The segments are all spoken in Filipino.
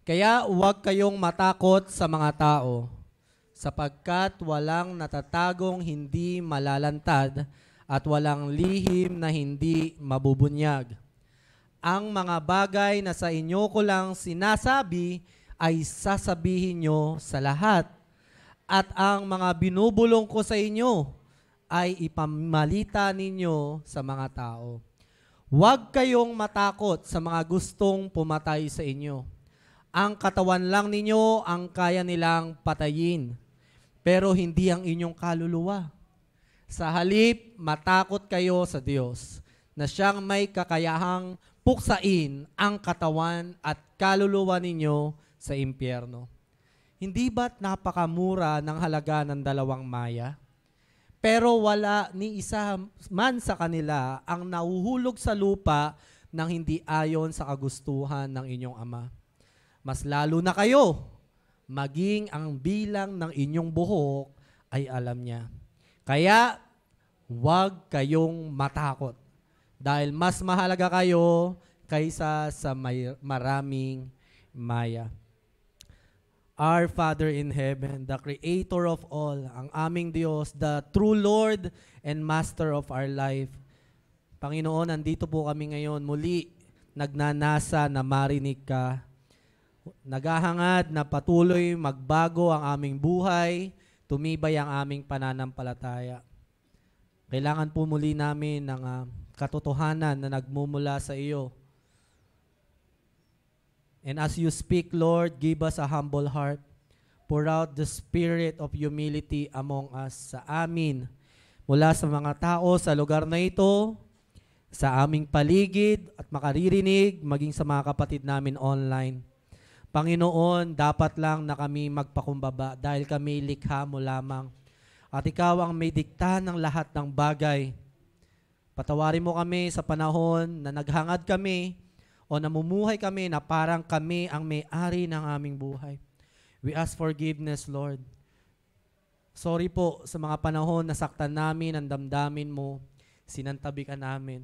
Kaya huwag kayong matakot sa mga tao, sapagkat walang natatagong hindi malalantad at walang lihim na hindi mabubunyag. Ang mga bagay na sa inyo ko lang sinasabi ay sasabihin nyo sa lahat. At ang mga binubulong ko sa inyo ay ipamalita ninyo sa mga tao. Huwag kayong matakot sa mga gustong pumatay sa inyo. Ang katawan lang ninyo ang kaya nilang patayin, pero hindi ang inyong kaluluwa. Sa halip, matakot kayo sa Diyos, na siyang may kakayahang puksain ang katawan at kaluluwa ninyo sa impyerno. Hindi ba't napakamura ng halaga ng 2 maya? Pero wala ni isa man sa kanila ang nahuhulog sa lupa nang hindi ayon sa kagustuhan ng inyong Ama. Mas lalo na kayo, maging ang bilang ng inyong buhok ay alam niya. Kaya, huwag kayong matakot dahil mas mahalaga kayo kaysa sa maraming maya. Our Father in heaven, the Creator of all, ang aming Diyos, the true Lord and Master of our life. Panginoon, nandito po kami ngayon muli, nagnanasa na marinig ka. Naghahangad na patuloy magbago ang aming buhay, tumibay ang aming pananampalataya. Kailangan po muli namin ng katotohanan na nagmumula sa iyo. And as you speak, Lord, give us a humble heart. Pour out the spirit of humility among us sa amin. Mula sa mga tao sa lugar na ito, sa aming paligid at makaririnig, maging sa mga kapatid namin online. Panginoon, dapat lang na kami magpakumbaba dahil kami likha mo lamang. At ikaw ang may dikta ng lahat ng bagay. Patawarin mo kami sa panahon na naghangad kami o namumuhay kami na parang kami ang may-ari ng aming buhay. We ask forgiveness, Lord. Sorry po sa mga panahon na saktan namin ang damdamin mo, sinantabi ka namin.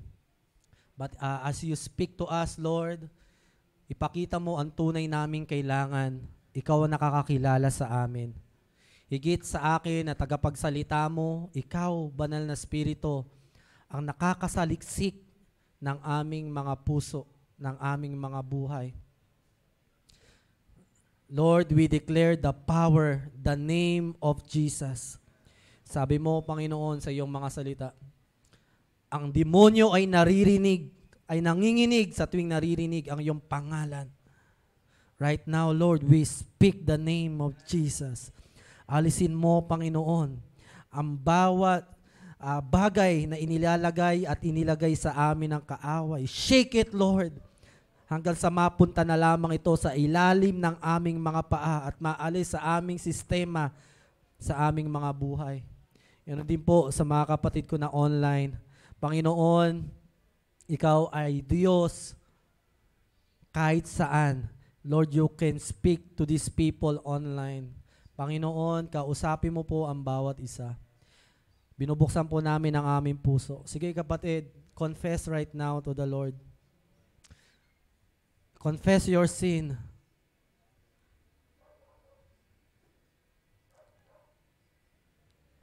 But as you speak to us, Lord, ipakita mo ang tunay naming kailangan. Ikaw ang nakakakilala sa amin. Higit sa akin na tagapagsalita mo, ikaw, banal na Espiritu, ang nakakasaliksik ng aming mga puso, ng aming mga buhay. Lord, we declare the power, the name of Jesus. Sabi mo, Panginoon, sa iyong mga salita, ang demonyo ay naririnig, ay nanginginig sa tuwing naririnig ang iyong pangalan. Right now, Lord, we speak the name of Jesus. Alisin mo, Panginoon, ang bawat bagay na inilalagay at inilagay sa amin ng kaaway. Shake it, Lord, hanggang sa mapunta na lamang ito sa ilalim ng aming mga paa at maalis sa aming sistema, sa aming mga buhay. Yan din po sa mga kapatid ko na online. Panginoon, ikaw ay Diyos kahit saan. Lord, you can speak to these people online. Panginoon, kausapin mo po ang bawat isa. Binubuksan po namin ang aming puso. Sige kapatid, confess right now to the Lord. Confess your sin.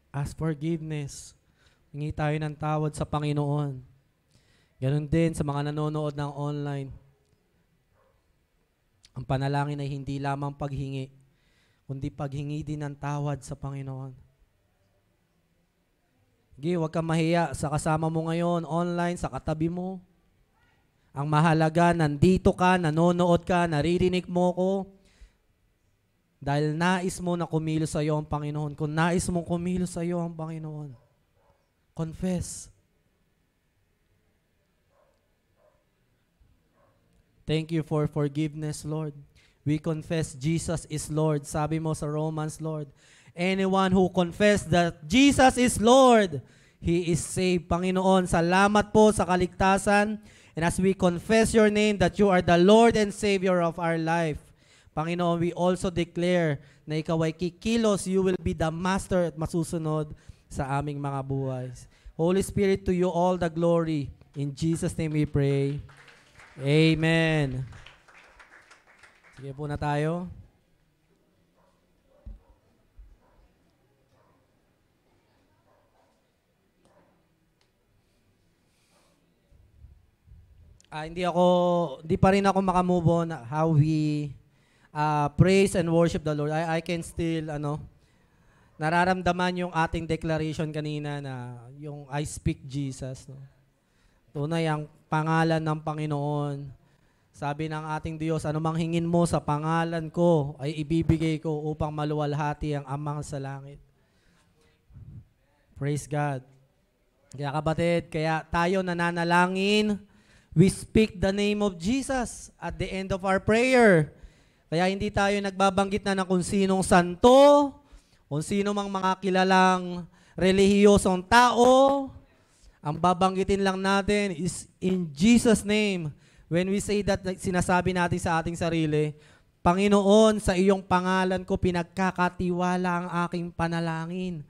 Ask forgiveness. Hingi tayo ng tawad sa Panginoon. Ganon din sa mga nanonood ng online. Ang panalangin ay hindi lamang paghingi, kundi paghingi din ng tawad sa Panginoon. Huwag kang mahiya sa kasama mo ngayon, online, sa katabi mo. Ang mahalaga, nandito ka, nanonood ka, naririnig mo ko. Dahil nais mo na kumilos sa iyo ang Panginoon. Kung nais mong kumilos sa iyo ang Panginoon, confess. Thank you for forgiveness, Lord. We confess Jesus is Lord. Sabi mo sa Romans, Lord, anyone who confess that Jesus is Lord, he is saved. Panginoon, salamat po sa kaligtasan. And as we confess your name that you are the Lord and Savior of our life, Panginoon, we also declare na ikaw ay kikilos, you will be the master at masusunod sa aming mga buhay. Holy Spirit, to you all the glory. In Jesus' name we pray. Amen. Sige po na tayo. Hindi pa rin ako makamove on how we praise and worship the Lord. I can still, nararamdaman yung ating declaration kanina na yung I speak Jesus. No? Tunay ang pangalan ng Panginoon. Sabi ng ating Diyos, anumang hingin mo sa pangalan ko ay ibibigay ko upang maluwalhati ang Amang sa langit. Praise God. Kaya kapatid, kaya tayo nananalangin, we speak the name of Jesus at the end of our prayer. Kaya hindi tayo nagbabanggit na ng kung sinong santo, kung sino mang mga kilalang relihiyosong tao. Ang babanggitin lang natin is in Jesus' name. When we say that, sinasabi natin sa ating sarili, Panginoon, sa iyong pangalan ko pinagkakatiwala ang aking panalangin.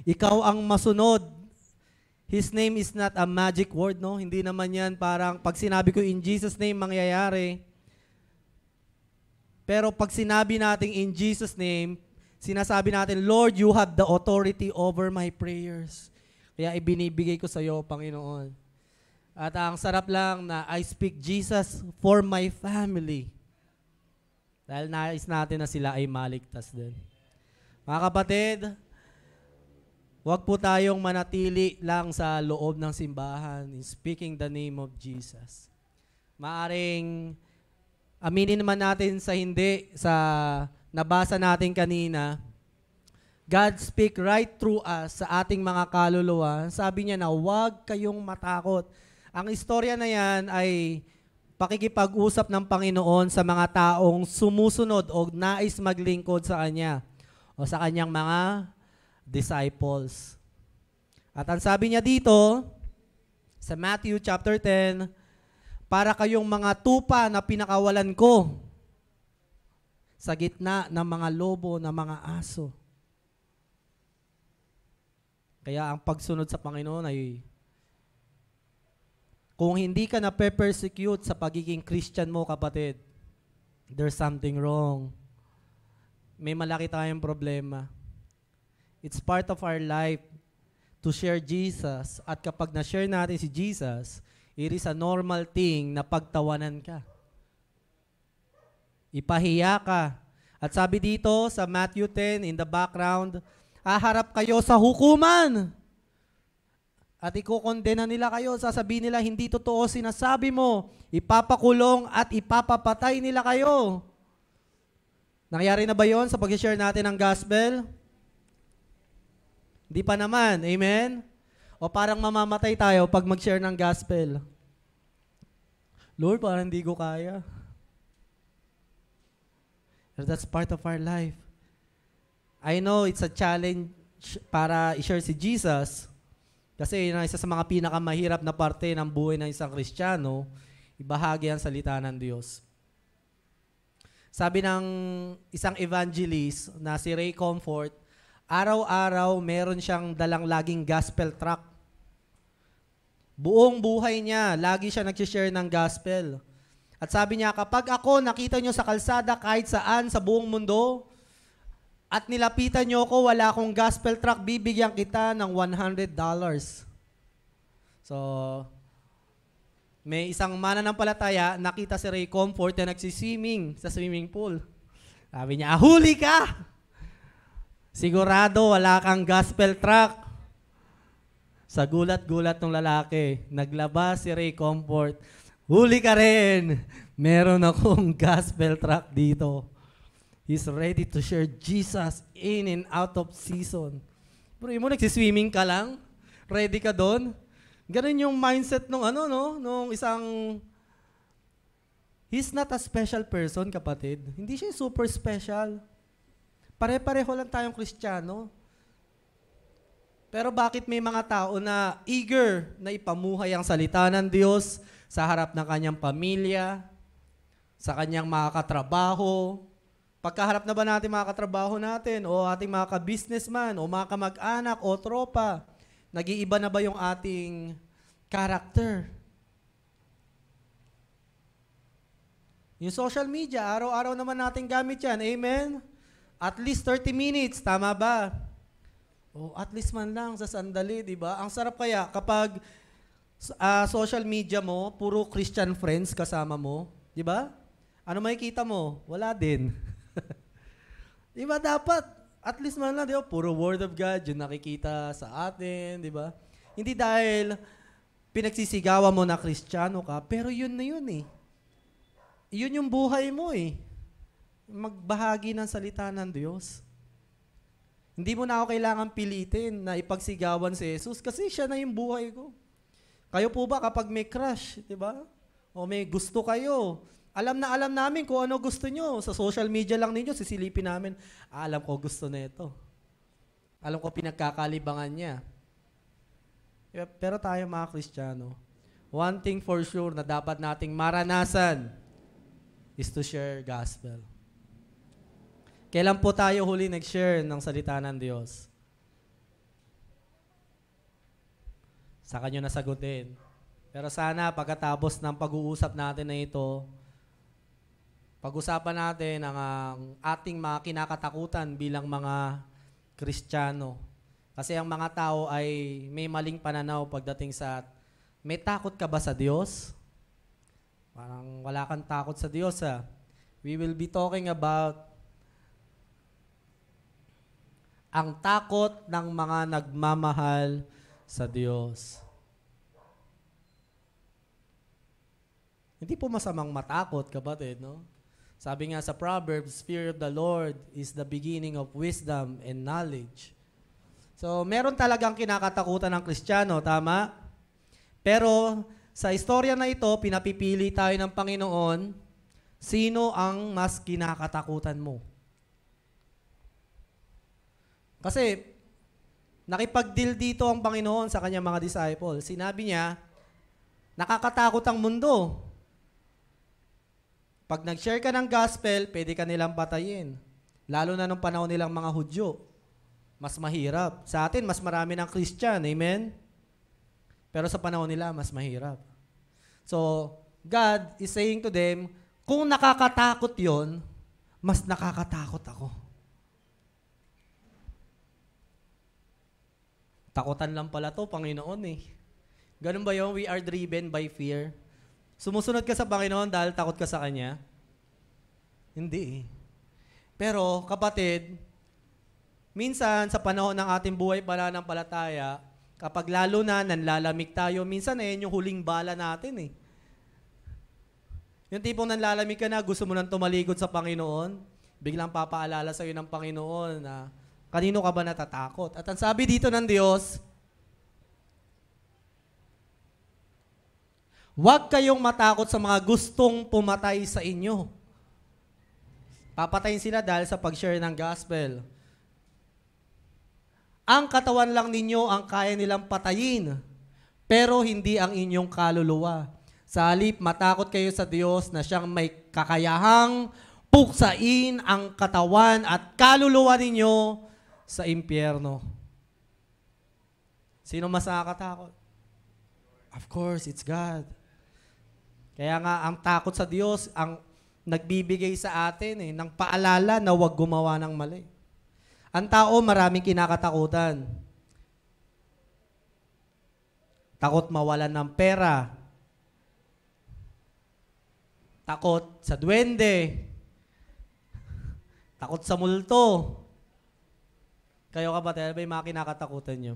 Ikaw ang masunod. His name is not a magic word, no? Hindi naman yan parang pag sinabi ko in Jesus' name, mangyayari. Pero pag sinabi natin in Jesus' name, sinasabi natin, Lord, you have the authority over my prayers. Kaya ibinibigay ko sa iyo, Panginoon. At ang sarap lang na I speak Jesus for my family. Dahil nais natin na sila ay maligtas din. Mga kapatid, huwag po tayong manatili lang sa loob ng simbahan in speaking the name of Jesus. Maaring aminin naman natin sa hindi, sa nabasa natin kanina, God speak right through us sa ating mga kaluluwa. Sabi niya na huwag kayong matakot. Ang istorya na yan ay pakikipag-usap ng Panginoon sa mga taong sumusunod o nais maglingkod sa Kanya o sa Kanyang mga disciples. At ang sabi niya dito, sa Matthew chapter 10, para kayong mga tupa na pinakawalan ko sa gitna ng mga lobo, ng mga aso. Kaya ang pagsunod sa Panginoon ay kung hindi ka na persecute sa pagiging Christian mo, kapatid, there's something wrong. May malaki tayong problema. It's part of our life to share Jesus. At kapag na-share natin si Jesus, it is a normal thing na pagtawanan ka. Ipahiya ka. At sabi dito sa Matthew 10 in the background, haharap kayo sa hukuman. At ikukondena nila kayo, sasabihin nila, hindi totoo sinasabi mo. Ipapakulong at ipapapatay nila kayo. Nangyari na ba yon sa pag-share natin ng gospel? Hindi pa naman. Amen? O parang mamamatay tayo pag mag-share ng gospel. Lord, parang hindi ko kaya. But that's part of our life. I know it's a challenge para i-share si Jesus. Kasi yun ang isa sa mga pinakamahirap na parte ng buhay ng isang Kristiyano, ibahagi ang salita ng Diyos. Sabi ng isang evangelist na si Ray Comfort, araw-araw meron siyang dalang laging gospel tract. Buong buhay niya, lagi siya nag-share ng gospel. At sabi niya, kapag ako nakita nyo sa kalsada kahit saan sa buong mundo, at nilapitan nyo ako, wala akong gospel tract, bibigyan kita ng $100. So, may isang mananampalataya, nakita si Ray Comfort na nagsiswimming sa swimming pool. Sabi niya, huli ka! Sigurado wala kang gospel tract. Sa gulat-gulat ng lalaki, naglabas si Ray Comfort, huli ka rin! Meron akong gospel tract dito. He's ready to share Jesus in and out of season. Bro, mo nagsiswimming ka lang? Ready ka doon? Ganun yung mindset nung nung isang... He's not a special person, kapatid. Hindi siya super special. Pare-pareho lang tayong Kristiyano. Pero bakit may mga tao na eager na ipamuhay ang salita ng Diyos sa harap ng kanyang pamilya, sa kanyang mga katrabaho, pagkaharap na ba natin mga katrabaho natin o ating mga ka-businessman o mga kamag-anak o tropa, nag-iiba na ba yung ating character? Yung social media, araw-araw naman natin gamit yan. Amen? At least 30 minutes, tama ba? O at least man lang sa sandali, di ba? Ang sarap kaya kapag social media mo, puro Christian friends kasama mo, di ba? Ano makikita mo? Wala din. Di ba dapat? At least man lang, di ba? Puro Word of God yung nakikita sa atin, di ba? Hindi dahil pinagsisigawan mo na Kristiyano ka, pero yun na yun eh. Yun yung buhay mo eh. Magbahagi ng salita ng Diyos. Hindi mo na ako kailangan pilitin na ipagsigawan si Jesus kasi siya na yung buhay ko. Kayo po ba kapag may crush, di ba? O may gusto kayo, alam namin kung ano gusto nyo. Sa social media lang ninyo, sisilipin namin, alam ko gusto nito. Alam ko pinagkakalibangan niya. Pero tayo mga Kristiyano, one thing for sure na dapat nating maranasan is to share gospel. Kailan po tayo huli nag-share ng salita ng Diyos? Sa kanyo nasagutin. Pero sana pagkatapos ng pag-uusap natin na ito, pag-usapan natin ang ating mga kinakatakutan bilang mga Kristiyano. Kasi ang mga tao ay may maling pananaw pagdating sa, may takot ka ba sa Diyos? Parang wala kang takot sa Diyos ha. We will be talking about ang takot ng mga nagmamahal sa Diyos. Hindi po masamang matakot, kapatid, no? Sabi nga sa Proverbs, fear of the Lord is the beginning of wisdom and knowledge. So, meron talagang kinakatakutan ng Kristiyano, tama? Pero, sa istorya na ito, pinapipili tayo ng Panginoon, sino ang mas kinakatakutan mo? Kasi, nakipag-deal dito ang Panginoon sa kanyang mga disciples. Sinabi niya, nakakatakot ang mundo. Pag nag-share ka ng gospel, pwede ka nilang patayin. Lalo na nung panahon nilang mga Hudyo. Mas mahirap. Sa atin, mas marami ng Christian. Amen? Pero sa panahon nila, mas mahirap. So, God is saying to them, kung nakakatakot yon, mas nakakatakot ako. Takutan lang pala to, Panginoon eh. Ganun ba yun? We are driven by fear. Sumusunod ka sa Panginoon dahil takot ka sa Kanya? Hindi eh. Pero, kapatid, minsan sa panahon ng ating buhay pananampalataya, kapag lalo na nanlalamig tayo, minsan eh, yung huling bala natin eh. Yung tipong nanlalamig ka na, gusto mo nang tumalikod sa Panginoon, biglang papaalala sa'yo ng Panginoon na, kanino ka ba natatakot? At ang sabi dito ng Diyos, huwag kayong matakot sa mga gustong pumatay sa inyo. Papatayin sila dahil sa pag-share ng gospel. Ang katawan lang ninyo ang kaya nilang patayin, pero hindi ang inyong kaluluwa. Sa halip, matakot kayo sa Diyos na siyang may kakayahang puksain ang katawan at kaluluwa ninyo sa impyerno. Sino mas nakakatakot? Of course, it's God. Kaya nga, ang takot sa Diyos, ang nagbibigay sa atin ng paalala na huwag gumawa ng mali. Ang tao, maraming kinakatakutan. Takot mawalan ng pera. Takot sa duwende. Takot sa multo. Kayo kapatid, ba yung mga kinakatakutan nyo?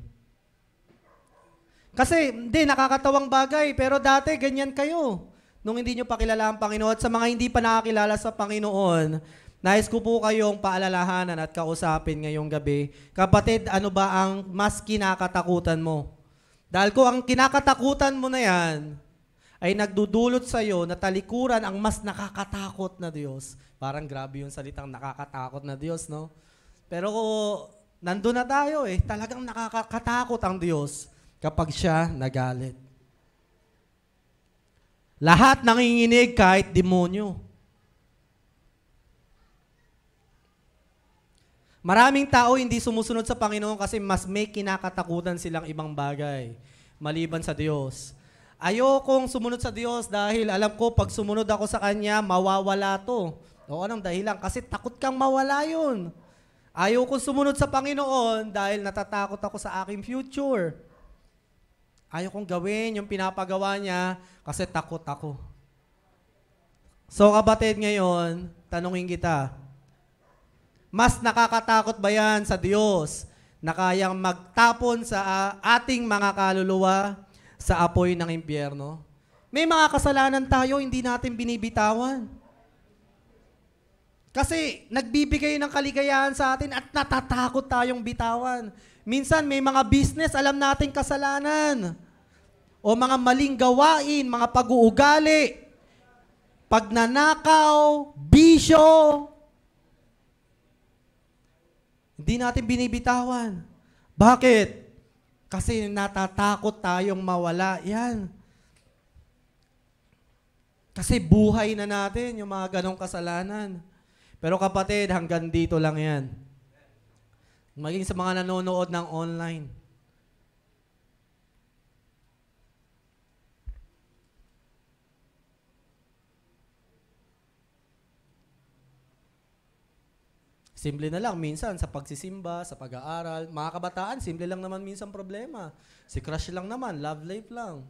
Kasi, hindi, nakakatawang bagay, pero dati, ganyan kayo. Nung hindi nyo pa kilala ang Panginoon, at sa mga hindi pa nakakilala sa Panginoon, nais ko po kayong paalalahanan at kausapin ngayong gabi. Kapatid, ano ba ang mas kinakatakutan mo? Dahil kung ang kinakatakutan mo na yan, ay nagdudulot sa'yo na talikuran ang mas nakakatakot na Diyos. Parang grabe yung salitang nakakatakot na Diyos, no? Pero nandun na tayo eh, talagang nakakatakot ang Diyos kapag siya nagalit. Lahat nanginginig kahit demonyo. Maraming tao hindi sumusunod sa Panginoon kasi mas may kinakatakutan silang ibang bagay maliban sa Diyos. Ayokong sumunod sa Diyos dahil alam ko pag sumunod ako sa Kanya, mawawala to. O anong dahilan? Kasi takot kang mawala yun. Ayokong sumunod sa Panginoon dahil natatakot ako sa aking future. Ayokong gawin yung pinapagawa niya kasi takot ako. So kapatid ngayon, tanungin kita, mas nakakatakot ba yan sa Diyos na kayang magtapon sa ating mga kaluluwa sa apoy ng impyerno? May mga kasalanan tayo, hindi natin binibitawan. Kasi nagbibigay ng kaligayahan sa atin at natatakot tayong bitawan. Minsan may mga business, alam natin kasalanan. O mga maling gawain, mga pag-uugali, pagnanakaw, bisyo. Hindi natin binibitawan. Bakit? Kasi natatakot tayong mawala. Yan. Kasi buhay na natin yung mga ganong kasalanan. Pero kapatid, hanggang dito lang yan. Maging sa mga nanonood ng online. Simple na lang, minsan sa pagsisimba, sa pag-aaral, mga kabataan, simple lang naman minsan problema. Si crush lang naman, love life lang.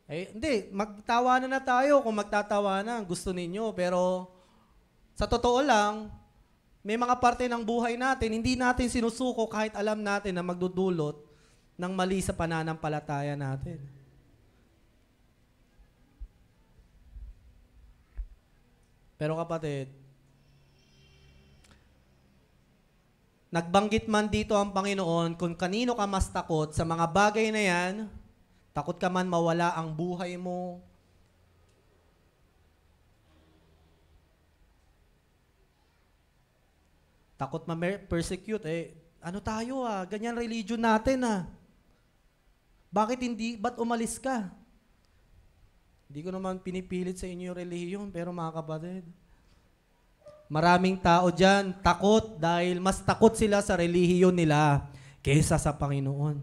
Eh, hindi, magtawanan na tayo kung magtatawanan, gusto ninyo. Pero sa totoo lang, may mga parte ng buhay natin, hindi natin sinusuko kahit alam natin na magdudulot ng mali sa pananampalataya natin. Pero kapatid, nagbanggit man dito ang Panginoon kung kanino ka mas takot sa mga bagay na yan, takot ka man mawala ang buhay mo. Takot ma-persecute. Ano tayo ganyan religion natin Bakit hindi, ba't umalis ka? Hindi ko naman pinipilit sa inyo yung relihiyon, pero mga kapatid, maraming tao dyan takot dahil mas takot sila sa relihiyon nila kaysa sa Panginoon.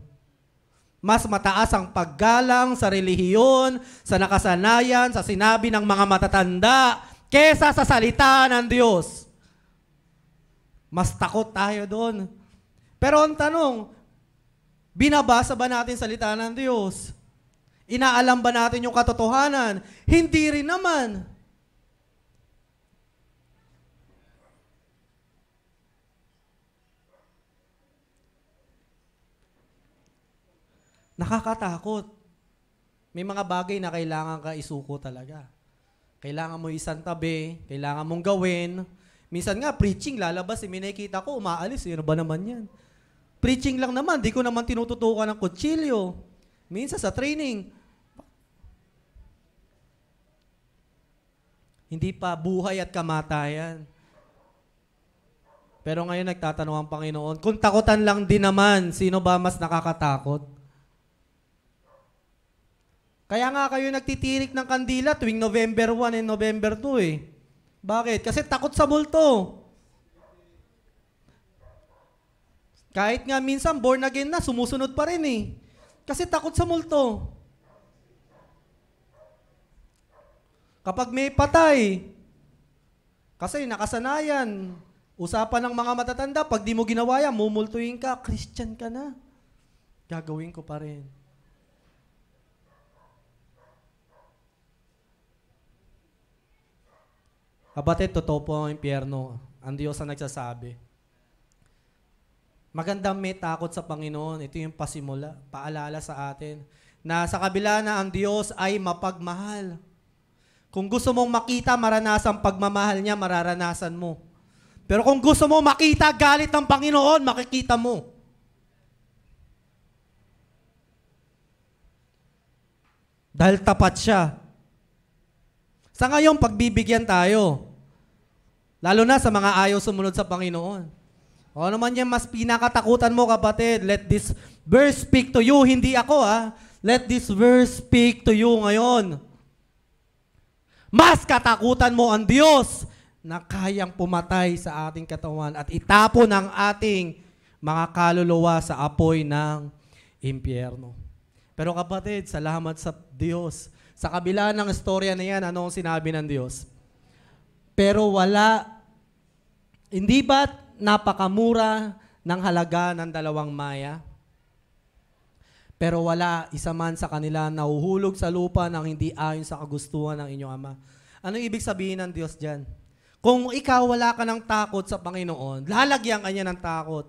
Mas mataas ang paggalang sa relihiyon, sa nakasanayan, sa sinabi ng mga matatanda, kaysa sa salita ng Diyos. Mas takot tayo doon. Pero ang tanong, binabasa ba natin salita ng Diyos? Inaalam ba natin yung katotohanan? Hindi rin naman. Nakakatakot. May mga bagay na kailangan ka isuko talaga. Kailangan mo isantabi, kailangan mong gawin. Minsan nga, preaching, lalabas, may nakikita ko, umaalis. Ano ba naman yan? Preaching lang naman, di ko naman tinututukan ng kutsilyo. Minsan sa training, hindi pa buhay at kamatayan. Pero ngayon nagtatanong ang Panginoon, kung takutan lang din naman, sino ba mas nakakatakot? Kaya nga kayo nagtitirik ng kandila tuwing November 1 and November 2 Bakit? Kasi takot sa multo. Kahit nga minsan born again na, sumusunod pa rin Kasi takot sa multo. Kapag may patay, kasi nakasanayan, usapan ng mga matatanda, pag di mo ginawa yan, mumultuin ka, Christian ka na. Gagawin ko pa rin. Kapatid, totoo po ang impyerno. Ang Diyos ang nagsasabi. Magandang may takot sa Panginoon. Ito yung pasimula, paalala sa atin, na sa kabila na ang Diyos ay mapagmahal. Kung gusto mong makita, maranasan pagmamahal niya, mararanasan mo. Pero kung gusto mo makita galit ng Panginoon, makikita mo. Dahil tapat siya. Sa ngayon, pagbibigyan tayo. Lalo na sa mga ayaw sumunod sa Panginoon. O ano man yan, mas pinakatakutan mo, kapatid. Let this verse speak to you. Hindi ako, Let this verse speak to you ngayon. Mas katakutan mo ang Diyos na kayang pumatay sa ating katawan at itapon ang ating mga kaluluwa sa apoy ng impyerno. Pero kapatid, salamat sa Diyos. Sa kabila ng istorya na yan, ano ang sinabi ng Diyos? Pero hindi ba napakamura ng halaga ng 2 maya? Pero wala isa man sa kanila nahuhulog sa lupa nang hindi ayon sa kagustuhan ng inyong Ama. Ano ibig sabihin ng Diyos dyan? Kung ikaw wala ka ng takot sa Panginoon, lalagyan ka niya ng takot.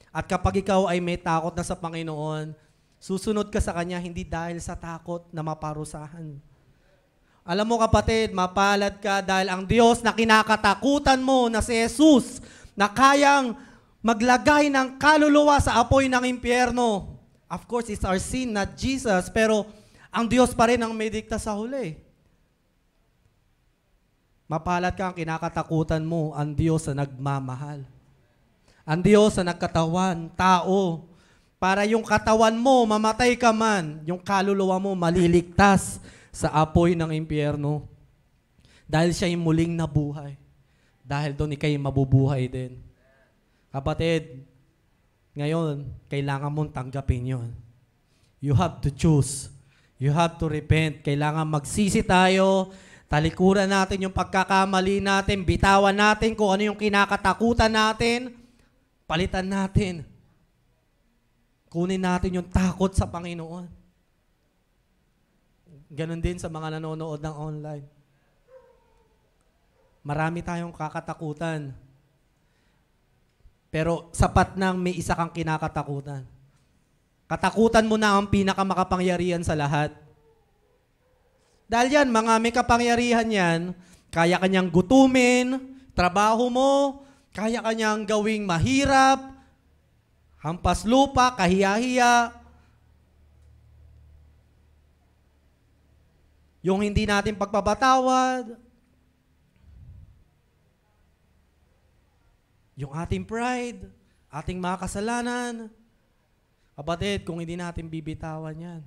At kapag ikaw ay may takot na sa Panginoon, susunod ka sa Kanya hindi dahil sa takot na maparusahan. Alam mo kapatid, mapalad ka dahil ang Diyos na kinakatakutan mo na si Jesus na kayang maglagay ng kaluluwa sa apoy ng impyerno. Of course, it's our sin, not Jesus, pero ang Diyos pa rin ang may dikta sa huli. Mapalad ka ang kinakatakutan mo, ang Diyos na nagmamahal. Ang Diyos na nagkatawan, tao. Para yung katawan mo, mamatay ka man, yung kaluluwa mo maliligtas sa apoy ng impyerno. Dahil siya yung muling nabuhay. Dahil doon ikay mabubuhay din. Kapatid, ngayon, kailangan mong tanggapin yon. You have to choose. You have to repent. Kailangan magsisi tayo, talikuran natin yung pagkakamali natin, bitawan natin kung ano yung kinakatakutan natin, palitan natin. Kunin natin yung takot sa Panginoon. Ganon din sa mga nanonood ng online. Marami tayong kakatakutan. Pero sapat nang may isa kang kinakatakutan. Katakutan mo na ang pinakamakapangyarihan sa lahat. Dahil yan, mga may kapangyarihan yan, kaya kanyang gutumin, trabaho mo, kaya kanyang gawing mahirap, hampas lupa, kahiya-hiya. Yung hindi natin pagpapatawad, yung ating pride, ating mga kasalanan. Kapatid, kung hindi natin bibitawan yan.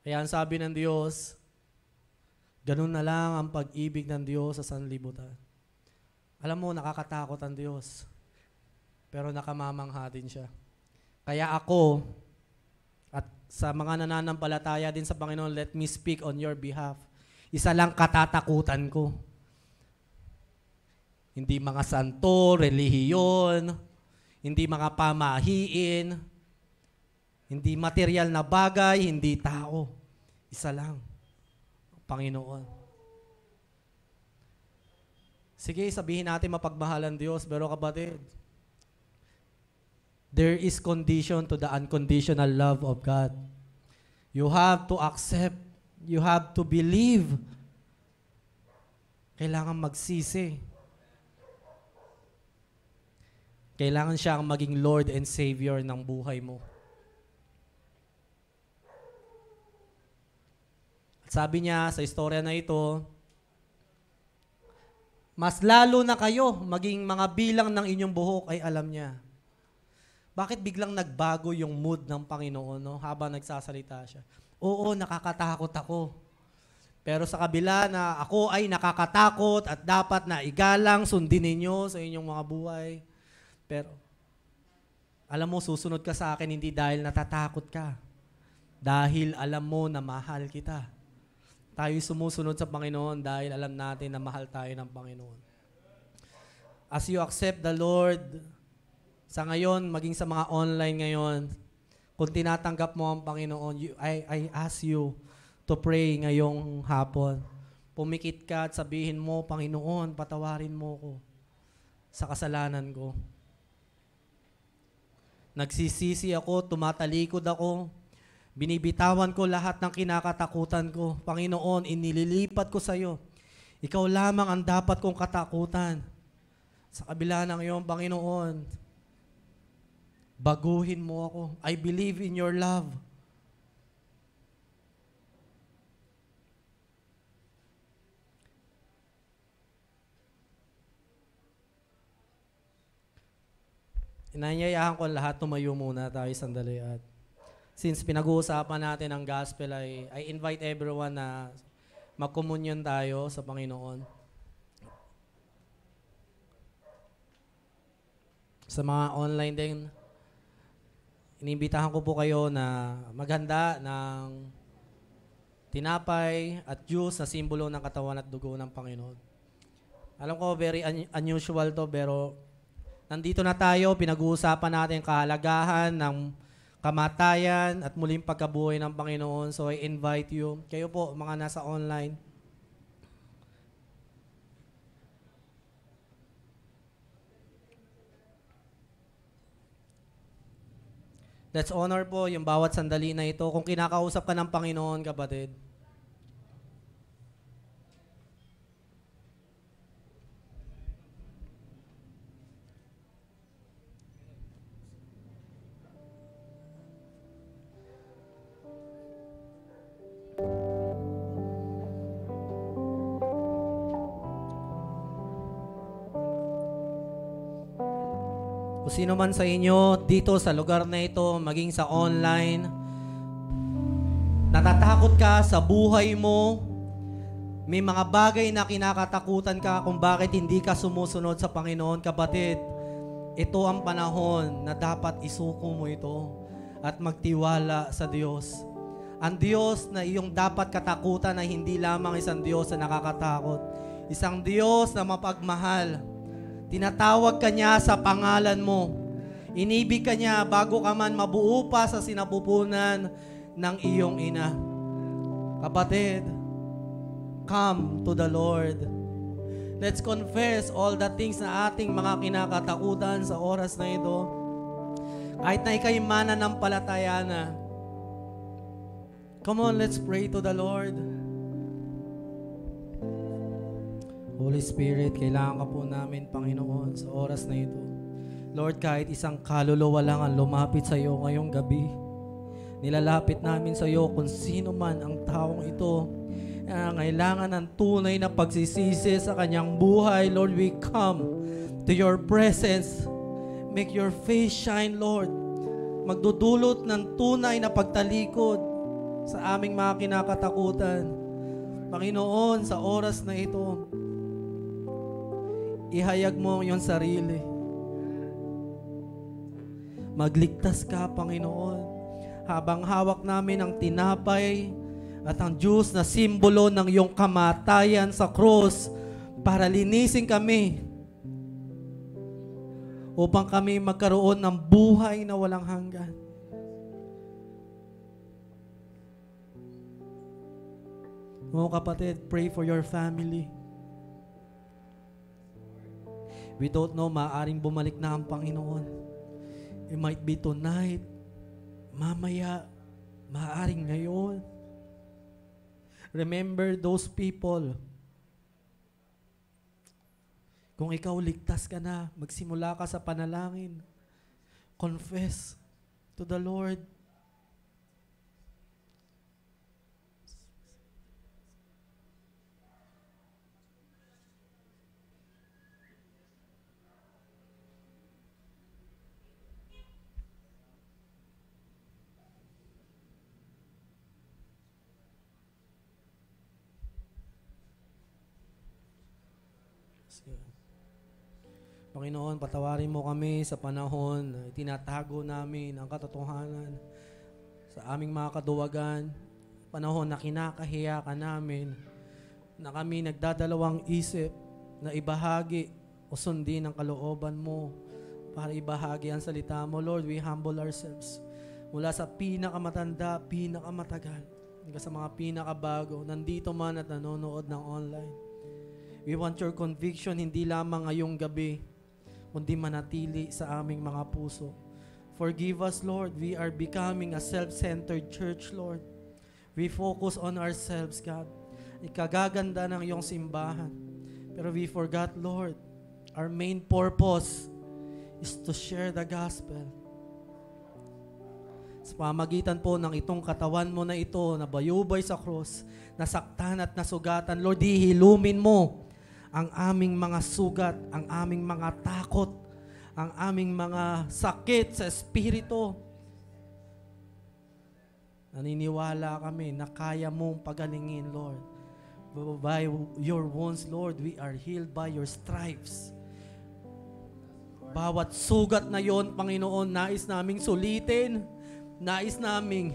Kaya ang sabi ng Diyos, ganun na lang ang pag-ibig ng Diyos sa sanlibutan. Alam mo, nakakatakot ang Diyos. Pero nakamamangha din siya. Kaya ako, at sa mga nananampalataya din sa Panginoon, let me speak on your behalf. Isa lang katatakutan ko. Hindi mga santo, relihiyon, hindi mga pamahiin, hindi material na bagay, hindi tao. Isa lang, Panginoon. Sige, sabihin natin mapagmahal ang Diyos, pero kapatid, there is condition to the unconditional love of God. You have to accept. You have to believe. Kailangan magsisi. Kailangan siya ang maging Lord and Savior ng buhay mo. At sabi niya sa istorya na ito, mas lalo na kayo maging mga bilang ng inyong buhok ay alam niya. Bakit biglang nagbago yung mood ng Panginoon habang nagsasalita siya? Oo, nakakatakot ako. Pero sa kabila na ako ay nakakatakot at dapat na igalang, sundin ninyo sa inyong mga buhay. Pero, alam mo, susunod ka sa akin hindi dahil natatakot ka. Dahil alam mo na mahal kita. Tayo sumusunod sa Panginoon dahil alam natin na mahal tayo ng Panginoon. As you accept the Lord, sa ngayon, maging sa mga online ngayon, kung tinatanggap mo ang Panginoon, I ask you to pray ngayong hapon. Pumikit ka at sabihin mo, Panginoon, patawarin mo ko sa kasalanan ko. Nagsisisi ako, tumatalikod ako, binibitawan ko lahat ng kinakatakutan ko. Panginoon, inililipat ko sa iyo. Ikaw lamang ang dapat kong katakutan. Sa kabila ng iyong Panginoon, baguhin mo ako. I believe in your love. Inanyayahan ko lahat, tumayo muna tayo sandali. At since pinag-uusapan natin ang gospel, I invite everyone na magkomunyon tayo sa Panginoon. Sa mga online din, iniimbitahan ko po kayo na maghanda ng tinapay at juice na simbolo ng katawan at dugo ng Panginoon. Alam ko, very unusual to, pero nandito na tayo, pinag-uusapan natin kahalagahan ng kamatayan at muling pagkabuhay ng Panginoon. So I invite you, kayo po, mga nasa online, let's honor po yung bawat sandali na ito. Kung kinakausap ka ng Panginoon, kapatid, kung sino man sa inyo dito sa lugar na ito, maging sa online, natatakot ka sa buhay mo, may mga bagay na kinakatakutan ka kung bakit hindi ka sumusunod sa Panginoon, kapatid, ito ang panahon na dapat isuko mo ito at magtiwala sa Diyos. Ang Diyos na iyong dapat katakutan ay hindi lamang isang Diyos na nakakatakot, isang Diyos na mapagmahal. Tinatawag ka niya sa pangalan mo. Inibig ka niya bago ka man mabuo pa sa sinapupunan ng iyong ina. Kapatid, come to the Lord. Let's confess all the things na ating mga kinakatakutan sa oras na ito. Kahit na ikay mananampalataya na. Come on, let's pray to the Lord. Holy Spirit, kailangan ka po namin, Panginoon, sa oras na ito. Lord, kahit isang kaluluwa lang ang lumapit sa iyo ngayong gabi, nilalapit namin sa iyo kung sino man ang taong ito na kailangan ng tunay na pagsisisi sa kanyang buhay. Lord, we come to your presence. Make your face shine, Lord. Magdudulot ng tunay na pagtalikod sa aming mga kinakatakutan. Panginoon, sa oras na ito, ihayag mo yung sarili. Magligtas ka, Panginoon, habang hawak namin ang tinapay at ang Diyos na simbolo ng iyong kamatayan sa krus para linisin kami upang kami magkaroon ng buhay na walang hanggan. Mga kapatid, pray for your family. We don't know, maaaring bumalik na ang Panginoon. It might be tonight, mamaya, maaaring ngayon. Remember those people. Kung ikaw ligtas ka na, magsimula ka sa panalangin. Confess to the Lord. Panginoon, patawarin mo kami sa panahon na itinatago namin ang katotohanan sa aming mga kaduwagan, panahon na kinakahiya ka namin, na kami nagdadalawang isip na ibahagi o sundin ang kalooban mo para ibahagi ang salita mo. Lord, we humble ourselves mula sa pinakamatanda, pinakamatagal, hanggang sa mga pinakabago, nandito man at nanonood ng online. We want your conviction hindi lamang ngayong gabi, kundi manatili sa aming mga puso. Forgive us, Lord. We are becoming a self-centered church, Lord. We focus on ourselves, God. Ikagaganda ng iyong simbahan. Pero we forgot, Lord, our main purpose is to share the gospel. Sa pamagitan po ng itong katawan mo na ito, na bayubay sa cross, nasaktan at nasugatan, Lord, hihilumin mo ang aming mga sugat, ang aming mga takot, ang aming mga sakit sa espiritu. Naniniwala kami na kaya mong pagalingin, Lord. By your wounds, Lord, we are healed by your stripes. Bawat sugat na yon, Panginoon, nais naming sulitin, nais naming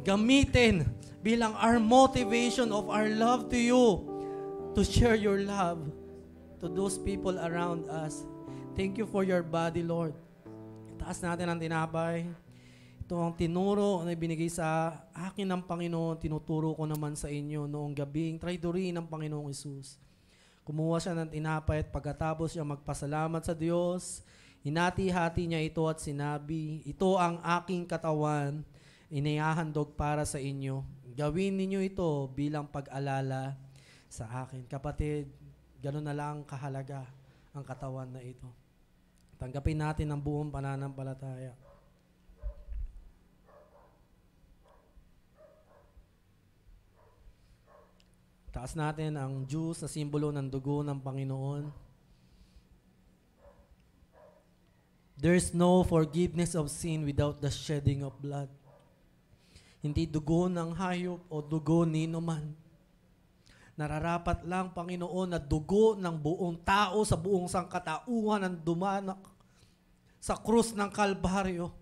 gamitin bilang our motivation of our love to you, to share your love to those people around us. Thank you for your body, Lord. Taas natin ang tinapay. Ito ang tinuro na binigay sa akin ng Panginoon, tinuturo ko naman sa inyo noong gabing traidorin ng Panginoong Hesus. Kumuha siya ng tinapay at pagkatapos siya magpasalamat sa Diyos, hinati-hati niya ito at sinabi, ito ang aking katawan, inihahandog para sa inyo. Gawin ninyo ito bilang pag-alala sa akin. Kapatid, gano'n na lang kahalaga ang katawan na ito. Tanggapin natin ang buong pananampalataya. Taas natin ang juice na simbolo ng dugo ng Panginoon. There's no forgiveness of sin without the shedding of blood. Hindi dugo ng hayop o dugo nino man. Nararapat lang, Panginoon, na dugo ng buong tao sa buong sangkatauhan ang dumanak sa krus ng Kalbaryo.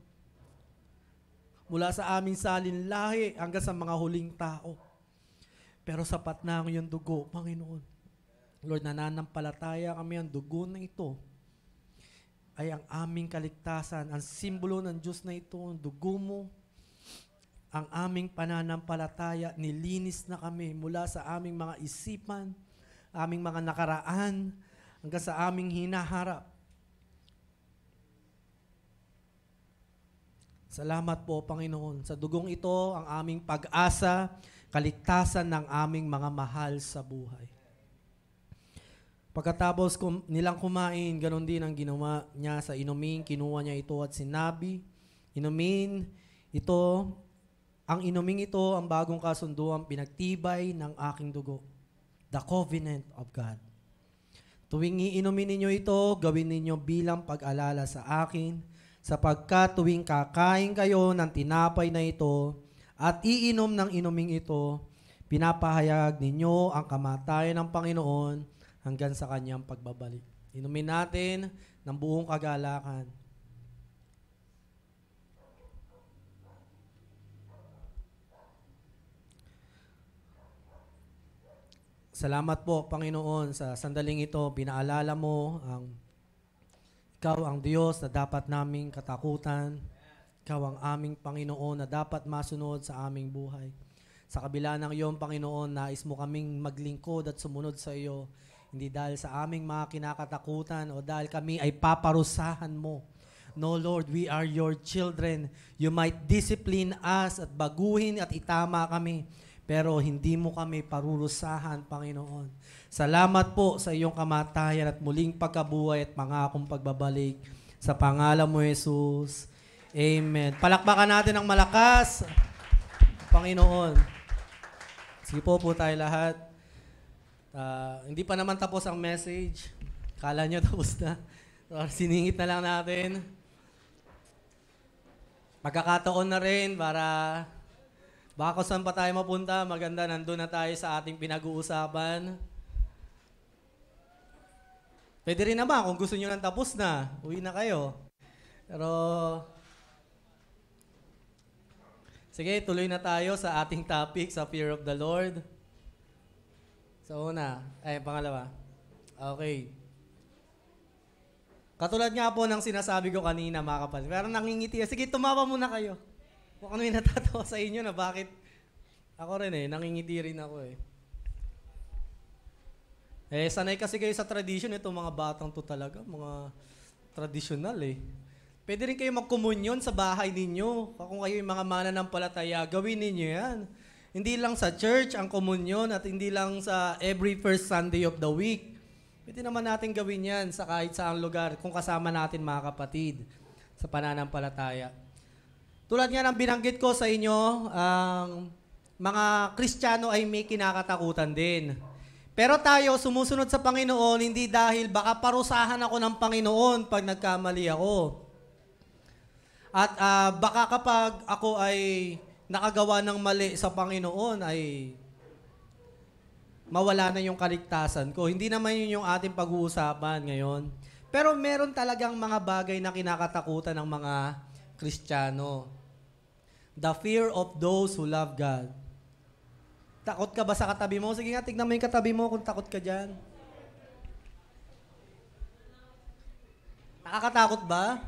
Mula sa aming salinlahi hanggang sa mga huling tao. Pero sapat na ang iyong dugo, Panginoon. Lord, nananampalataya kami ang dugo na ito ay ang aming kaligtasan. Ang simbolo ng Diyos na ito, ang dugo mo, ang aming pananampalataya, nilinis na kami mula sa aming mga isipan, aming mga nakaraan, hanggang sa aming hinaharap. Salamat po, Panginoon. Sa dugong ito, ang aming pag-asa, kaligtasan ng aming mga mahal sa buhay. Pagkatapos nilang kumain, ganoon din ang ginawa niya sa inumin. Kinuha niya ito at sinabi, inumin ito, ang inuming ito ang bagong kasunduan pinagtibay ng aking dugo, the covenant of God. Tuwing iinumin ninyo ito, gawin ninyo bilang pag-alala sa akin, sapagkat tuwing kakain kayo ng tinapay na ito, at iinom ng inuming ito, pinapahayag ninyo ang kamatayan ng Panginoon hanggang sa kanyang pagbabalik. Inumin natin ng buong kagalakan. Salamat po, Panginoon, sa sandaling ito. Pinaalala mo ikaw ang Diyos na dapat naming katakutan. Ikaw ang aming Panginoon na dapat masunod sa aming buhay. Sa kabila ng iyong Panginoon, nais mo kaming maglingkod at sumunod sa iyo. Hindi dahil sa aming mga kinakatakutan o dahil kami ay paparusahan mo. No, Lord, we are your children. You might discipline us at baguhin at itama kami. Pero hindi mo kami parurusahan, Panginoon. Salamat po sa iyong kamatayan at muling pagkabuhay at pangakong pagbabalik. Sa pangalan mo, Jesus. Amen. Palakpakan natin ng malakas, Panginoon. Sige po tayo lahat. Hindi pa naman tapos ang message. Kala nyo tapos na. Siningit na lang natin. Magkakataon na rin para baka kung saan pa tayo mapunta, maganda nandun na tayo sa ating pinag-uusapan. Pwede rin naman kung gusto nyo nang tapos na. Uwi na kayo. Pero sige, tuloy na tayo sa ating topic, sa fear of the Lord. So, pangalawa. Okay. Katulad nga po ng sinasabi ko kanina, mga kapatid. Pero nangingiti. Sige, tumawa muna kayo. Kung ano yung natatawa sa inyo na bakit. Ako rin nangingiti rin ako . Sanay kasi kayo sa tradition. Itong mga batang to talaga, mga tradisyonal . Pwede rin kayo magkomunyon sa bahay ninyo. Kung kayo yung mga mananampalataya, gawin ninyo yan. Hindi lang sa church ang komunyon at hindi lang sa every first Sunday of the week. Pwede naman natin gawin yan sa kahit saang lugar kung kasama natin mga kapatid sa pananampalataya. Tulad nga ng binanggit ko sa inyo, ang mga Kristiyano ay may kinakatakutan din. Pero tayo sumusunod sa Panginoon hindi dahil baka parusahan ako ng Panginoon pag nagkamali ako. At baka kapag ako ay nakagawa ng mali sa Panginoon ay mawala na yung kaligtasan ko. Hindi naman yun yung ating pag-uusapan ngayon. Pero meron talagang mga bagay na kinakatakutan ng mga Kristiyano. The fear of those who love God. Takot ka ba sa katabi mo? Sige nga, tignan mo yung katabi mo kung takot ka dyan. Nakakatakot ba?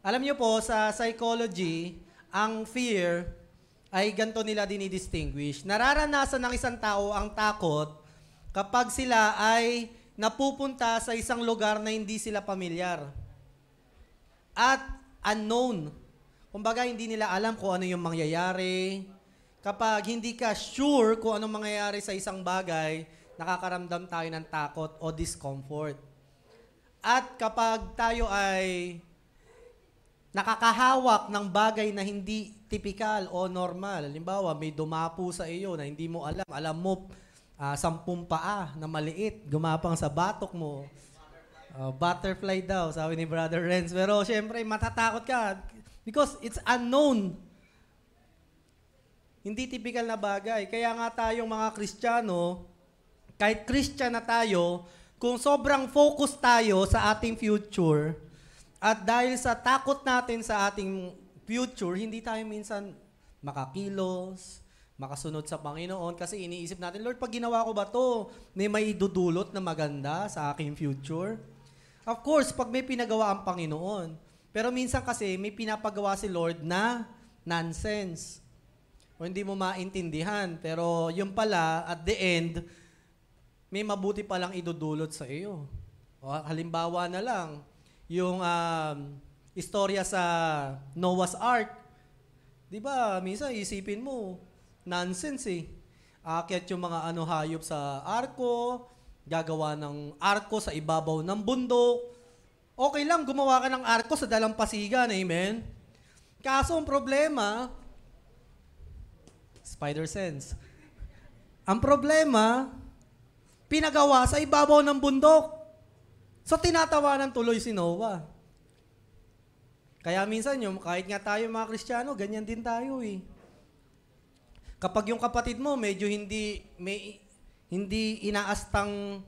Alam niyo po, sa psychology, ang fear ay ganito nila dinidistinguish. Nararanasan ng isang tao ang takot kapag sila ay napupunta sa isang lugar na hindi sila pamilyar at unknown. Kumbaga, hindi nila alam kung ano yung mangyayari. Kapag hindi ka sure kung anong mangyayari sa isang bagay, nakakaramdam tayo ng takot o discomfort. At kapag tayo ay nakakahawak ng bagay na hindi typical o normal. Halimbawa, may dumapo sa iyo na hindi mo alam. Alam mo, 10 paa na maliit, gumapang sa batok mo. Butterfly daw, sabi ni Brother Renz. Pero syempre, matatakot ka because it's unknown. Hindi typical na bagay. Kaya nga tayong mga Kristiyano, kahit Christian na tayo, kung sobrang focus tayo sa ating future, at dahil sa takot natin sa ating future, hindi tayo minsan makakilos, makasunod sa Panginoon kasi iniisip natin, Lord, pag ginawa ko ba to, may idudulot na maganda sa aking future? Of course, pag may pinagawa ang Panginoon. Pero minsan kasi may pinapagawa si Lord na nonsense. O hindi mo maintindihan. Pero yung pala, at the end, may mabuti palang idudulot sa iyo. O, halimbawa na lang, yung istorya sa Noah's Ark. Di ba, minsan isipin mo, nonsense eh. Aakyat yung mga hayop sa arko, gagawa ng arko sa ibabaw ng bundok. Okay lang, gumawa ka ng arko sa dalampasigan, amen? Kaso ang problema, spider sense. Ang problema, pinagawa sa ibabaw ng bundok. So, tinatawanan tuloy si Noah. Kaya minsan kahit nga tayo mga Kristiyano, ganyan din tayo eh. Kapag yung kapatid mo medyo hindi inaastang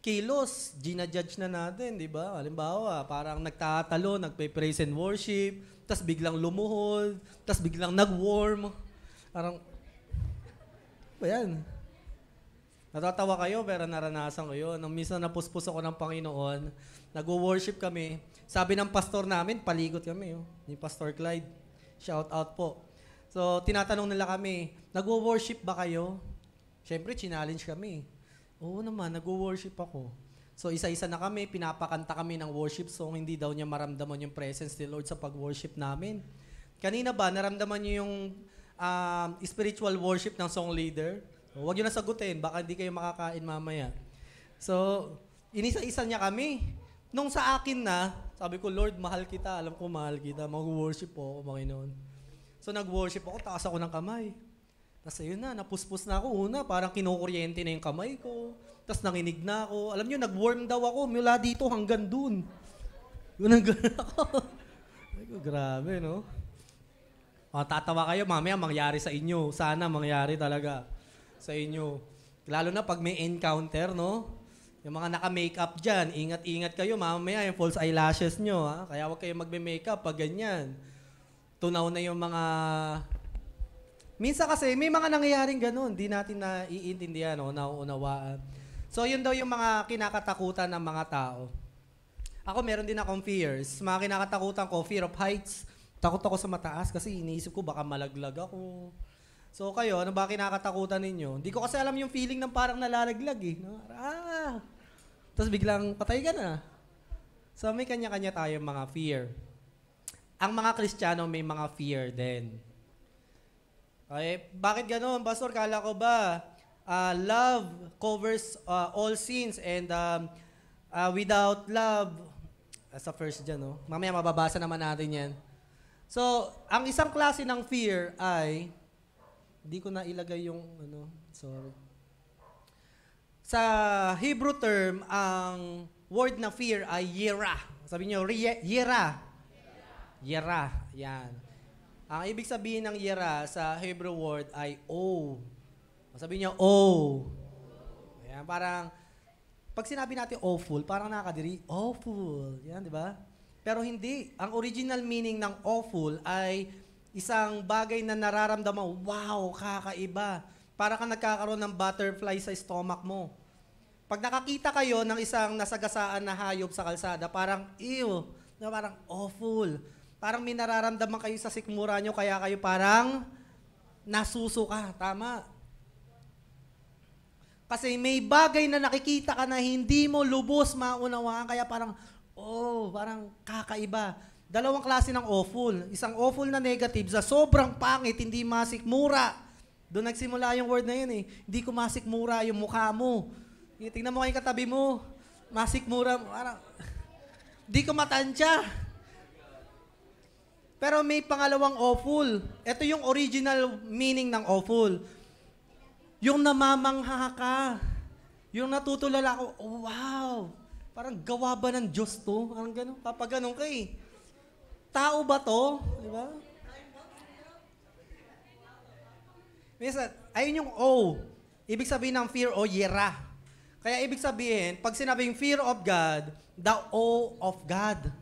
kilos, ginajudge na natin, di ba? Halimbawa, parang nagtatalo, nagpe-praise and worship, tas biglang lumuhod, tas biglang nag-warm. Parang, ba yan? Natatawa kayo, pero naranasan ko yun. Nung minsan napuspos ako ng Panginoon, nag-worship kami. Sabi ng pastor namin, palikot kami. Ni Pastor Clyde. Shout out po. So, tinatanong nila kami, nag-worship ba kayo? Siyempre, challenge kami. Oo naman, nag-worship ako. So, isa-isa na kami, pinapakanta kami ng worship song. Hindi daw niya maramdaman yung presence ni Lord sa pag-worship namin. Kanina ba, naramdaman niyo yung spiritual worship ng song leader? Huwag nyo na sagutin, baka hindi kayo makakain mamaya. So, inisa-isa niya kami. Nung sa akin na, sabi ko, Lord, mahal kita. Alam ko, mahal kita. Mag-worship po ako, Panginoon. So, nag-worship ako, taas ako ng kamay. Tapos, ayun na, napuspos na ako. Una, parang kinukuryente na yung kamay ko. Tapos, nanginig na ako. Alam nyo, nag-warm daw ako mula dito hanggang dun. Yun ang gano'n ako. Ay ko, grabe, no? Tatawa kayo, mamaya mangyari sa inyo. Sana mangyari talaga sa inyo. Lalo na pag may encounter, no? Yung mga naka-makeup dyan, ingat-ingat kayo. Mamaya yung false eyelashes nyo, ha? Kaya huwag kayo magme-makeup pag ganyan. Tunaw na yung mga... Minsan kasi, may mga nangyayaring ganun. Di natin naiintindihan, no? Nauunawaan. So, yun daw yung mga kinakatakutan ng mga tao. Ako, meron din akong fears. Mga kinakatakutan ko, fear of heights. Takot ako sa mataas kasi iniisip ko baka malaglag ako. So kayo, ano ba kinakatakutan ninyo? Hindi ko kasi alam yung feeling ng parang nalalaglag eh. No? Tapos biglang patay ka na. So may kanya-kanya tayong mga fear. Ang mga Kristiyano may mga fear din. Okay, bakit ganoon? Pastor, kala ko ba love covers all sins and without love, sa first dyan, no? Mamaya mababasa naman natin yan. So, ang isang klase ng fear ay hindi ko na ilagay yung sorry. Sa Hebrew term, ang word na fear ay yira. Sabi niyo, yira. Yira, yan. Ang ibig sabihin ng yira sa Hebrew word ay o. Sabi niyo, o. Yan, parang Pag sinabi natin awful, parang nakakadiri, awful. Yan, di ba? Pero hindi. Ang original meaning ng awful ay isang bagay na nararamdaman, wow, kakaiba. Para kang nagkakaroon ng butterfly sa stomach mo. Pag nakakita kayo ng isang nasagasaan na hayop sa kalsada, parang, ew, na parang awful. Parang may nararamdaman kayo sa sikmura nyo, kaya kayo parang nasusuka. Tama. Kasi may bagay na nakikita ka na hindi mo lubos maunawaan, kaya parang, parang kakaiba. Dalawang klase ng awful. Isang awful na negative sa sobrang pangit, hindi masikmura. Doon nagsimula yung word na yun eh. Hindi ko masikmura yung mukha mo. Tingnan mo kayong katabi mo. Masikmura mo. Parang, di ko matansya. Pero may pangalawang awful. Ito yung original meaning ng awful. Yung namamangha ka. Yung natutulala ko, wow, parang gawa ba ng Diyos to? Parang gano'n, papaganon ka eh. Tao ba to? Di ba? Minsan, ayun yung O. Ibig sabihin ng fear o yera. Kaya ibig sabihin, pag sinabing fear of God, the O of God.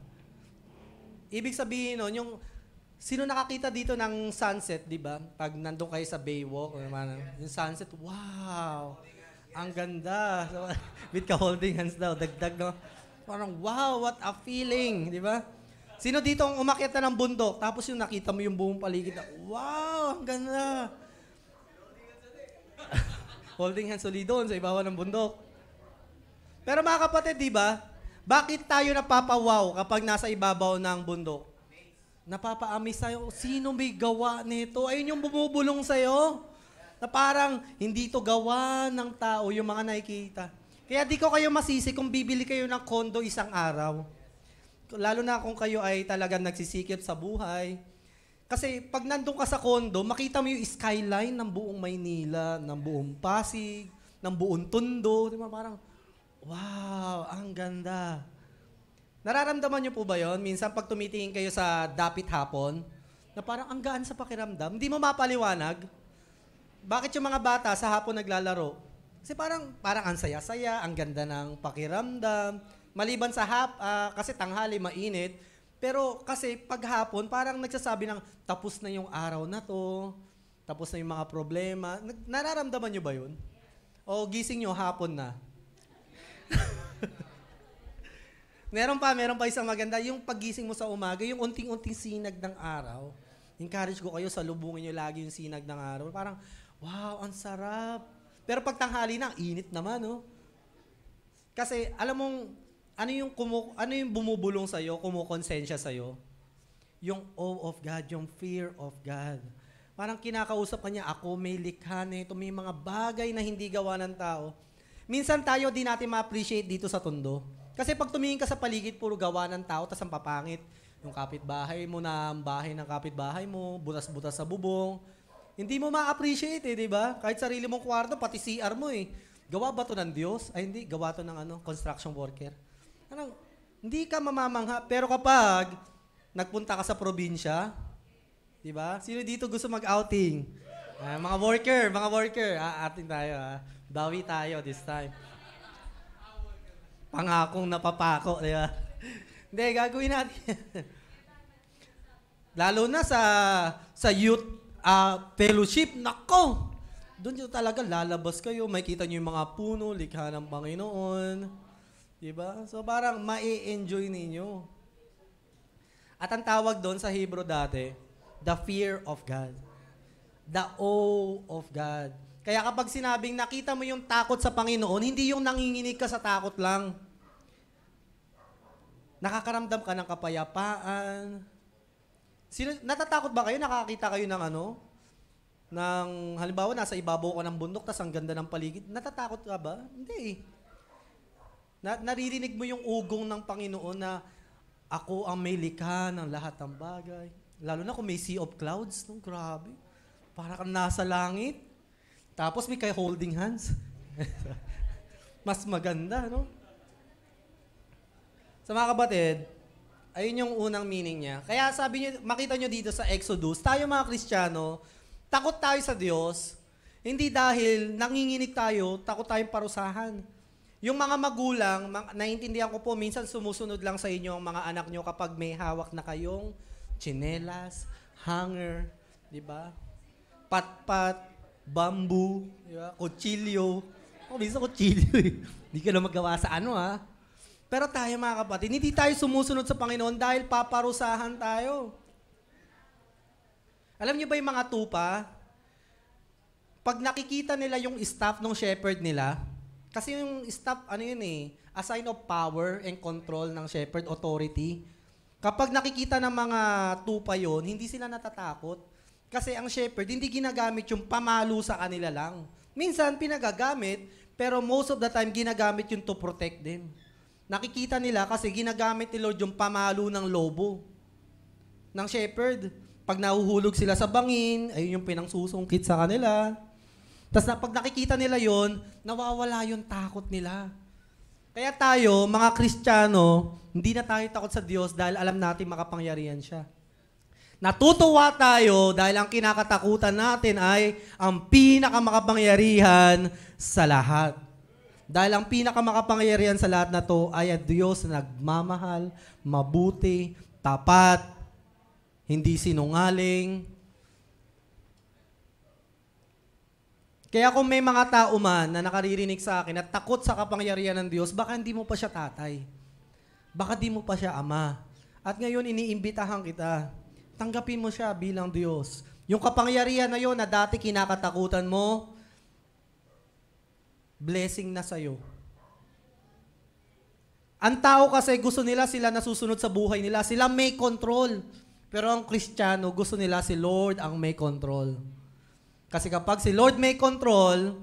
Ibig sabihin nun, yung sino nakakita dito ng sunset, di ba? Pag nandun kayo sa Baywalk, yung sunset, wow, ang ganda. With ka holding hands daw, dagdag no? Parang, wow, what a feeling, di ba? Sino dito ang umakyat na ng bundok, tapos yung nakita mo yung buong paligid na, wow, ang ganda. Holding hands ulit doon sa ibabaw ng bundok. Pero mga kapatid, di ba? Bakit tayo napapawaw kapag nasa ibabaw ng bundok? Napapa-amaze tayo. Sino may gawa nito? Ayun yung bumubulong sa'yo. Na parang hindi to gawa ng tao yung mga nakikita. Kaya di ko kayo masisi kung bibili kayo ng kondo isang araw. Lalo na kung kayo ay talagang nagsisikip sa buhay. Kasi pag nandun ka sa kondo, makita mo yung skyline ng buong Maynila, ng buong Pasig, ng buong Tondo. Di ba? Parang, wow, ang ganda. Nararamdaman niyo po ba yon? Minsan pag tumitingin kayo sa dapit hapon, na parang ang gaan sa pakiramdam, hindi mo mapaliwanag. Bakit yung mga bata sa hapon naglalaro? Kasi parang ang saya-saya, ang ganda ng pakiramdam. Maliban sa kasi tanghali, mainit. Pero kasi paghapon, parang nagsasabi ng tapos na yung araw na to, tapos na yung mga problema. Nararamdaman nyo ba yun? O gising nyo, hapon na? meron pa isang maganda. Yung paggising mo sa umaga, yung unting-unting sinag ng araw. Encourage ko kayo, salubungin nyo lagi yung sinag ng araw. Parang, wow, ang sarap. Pero pag tanghali na, init naman, no? Kasi, alam mong, ano yung bumubulong sa'yo, kumukonsensya sa'yo? Yung awe of God, yung fear of God. Parang kinakausap ka niya, ako may likha nito, may mga bagay na hindi gawa ng tao. Minsan tayo di natin ma-appreciate dito sa Tondo. Kasi pag tumingin ka sa paligid, puro gawa ng tao, tas ang papangit. Yung kapitbahay mo na, ang bahay ng kapitbahay mo, butas-butas sa bubong. Hindi mo ma-appreciate di ba? Kahit sarili mong kwarto, pati CR mo Gawa ba to ng Diyos? Ay hindi, gawa to ng construction worker. Hindi ka mamamangha. Pero kapag nagpunta ka sa probinsya, di ba? Sino dito gusto mag-outing? Mga worker. Atin tayo. Bawi tayo this time. Pangakong napapako, di ba? Hindi, gagawin natin. Lalo na sa youth fellowship, nako! Doon nyo talaga lalabas kayo, makikita nyo yung mga puno, likha ng Panginoon. Diba? So parang ma-enjoy ninyo. At ang tawag doon sa Hebrew dati, the fear of God. The awe of God. Kaya kapag sinabing nakita mo yung takot sa Panginoon, hindi yung nanginginig ka sa takot lang. Nakakaramdam ka ng kapayapaan. Natatakot ba kayo? Nakakita kayo ng halimbawa, nasa ibabaw ka ng bundok, tas ang ganda ng paligid. Natatakot ka ba? Hindi. Naririnig mo yung ugong ng Panginoon na ako ang may likha ng lahat ng bagay. Lalo na kung may sea of clouds. No? Grabe. Para kang nasa langit. Tapos may kayo holding hands. Mas maganda, no? Sa mga kapatid, ayun yung unang meaning niya. Kaya sabi niyo, makita niyo dito sa Exodus, tayo mga Kristiyano, takot tayo sa Diyos, hindi dahil nanginginig tayo, takot tayong parusahan. Yung mga magulang, naiintindihan ko po, minsan sumusunod lang sa inyo ang mga anak nyo kapag may hawak na kayong tsinelas, hanger, di ba? Patpat, bamboo, di ba? Kutsilyo. Minsan kutsilyo eh. Hindi ka na magawa sa ano ha. Pero tayo mga kapatid, hindi tayo sumusunod sa Panginoon dahil paparusahan tayo. Alam niyo ba yung mga tupa? Pag nakikita nila yung staff ng shepherd nila, kasi yung staff, ano yun eh, a sign of power and control ng shepherd authority. Kapag nakikita ng mga tupa yon, hindi sila natatakot. Kasi ang shepherd, hindi ginagamit yung pamalo sa kanila lang. Minsan, pinagagamit, pero most of the time, ginagamit yung to protect them. Nakikita nila kasi ginagamit ni Lord yung pamalo ng lobo, ng shepherd. Pag nahuhulog sila sa bangin, ayun yung pinangsusungkit sa kanila. Tapos pag nakikita nila yon, nawawala yung takot nila. Kaya tayo, mga Kristiyano, hindi na tayo takot sa Diyos dahil alam natin makapangyarihan siya. Natutuwa tayo dahil ang kinakatakutan natin ay ang pinakamakapangyarihan sa lahat. Dahil ang pinakamakapangyarihan sa lahat na to ay ang Diyos na nagmamahal, mabuti, tapat, hindi sinungaling. Kaya kung may mga tao man na nakaririnig sa akin at takot sa kapangyarihan ng Diyos, baka hindi mo pa siya tatay. Baka di mo pa siya ama. At ngayon, iniimbitahan kita. Tanggapin mo siya bilang Diyos. Yung kapangyarihan na yon na dati kinakatakutan mo, blessing na sa'yo. Ang tao kasi gusto nila sila nasusunod sa buhay nila. Sila may control. Pero ang Kristiyano, gusto nila si Lord ang may control. Kasi kapag si Lord may control,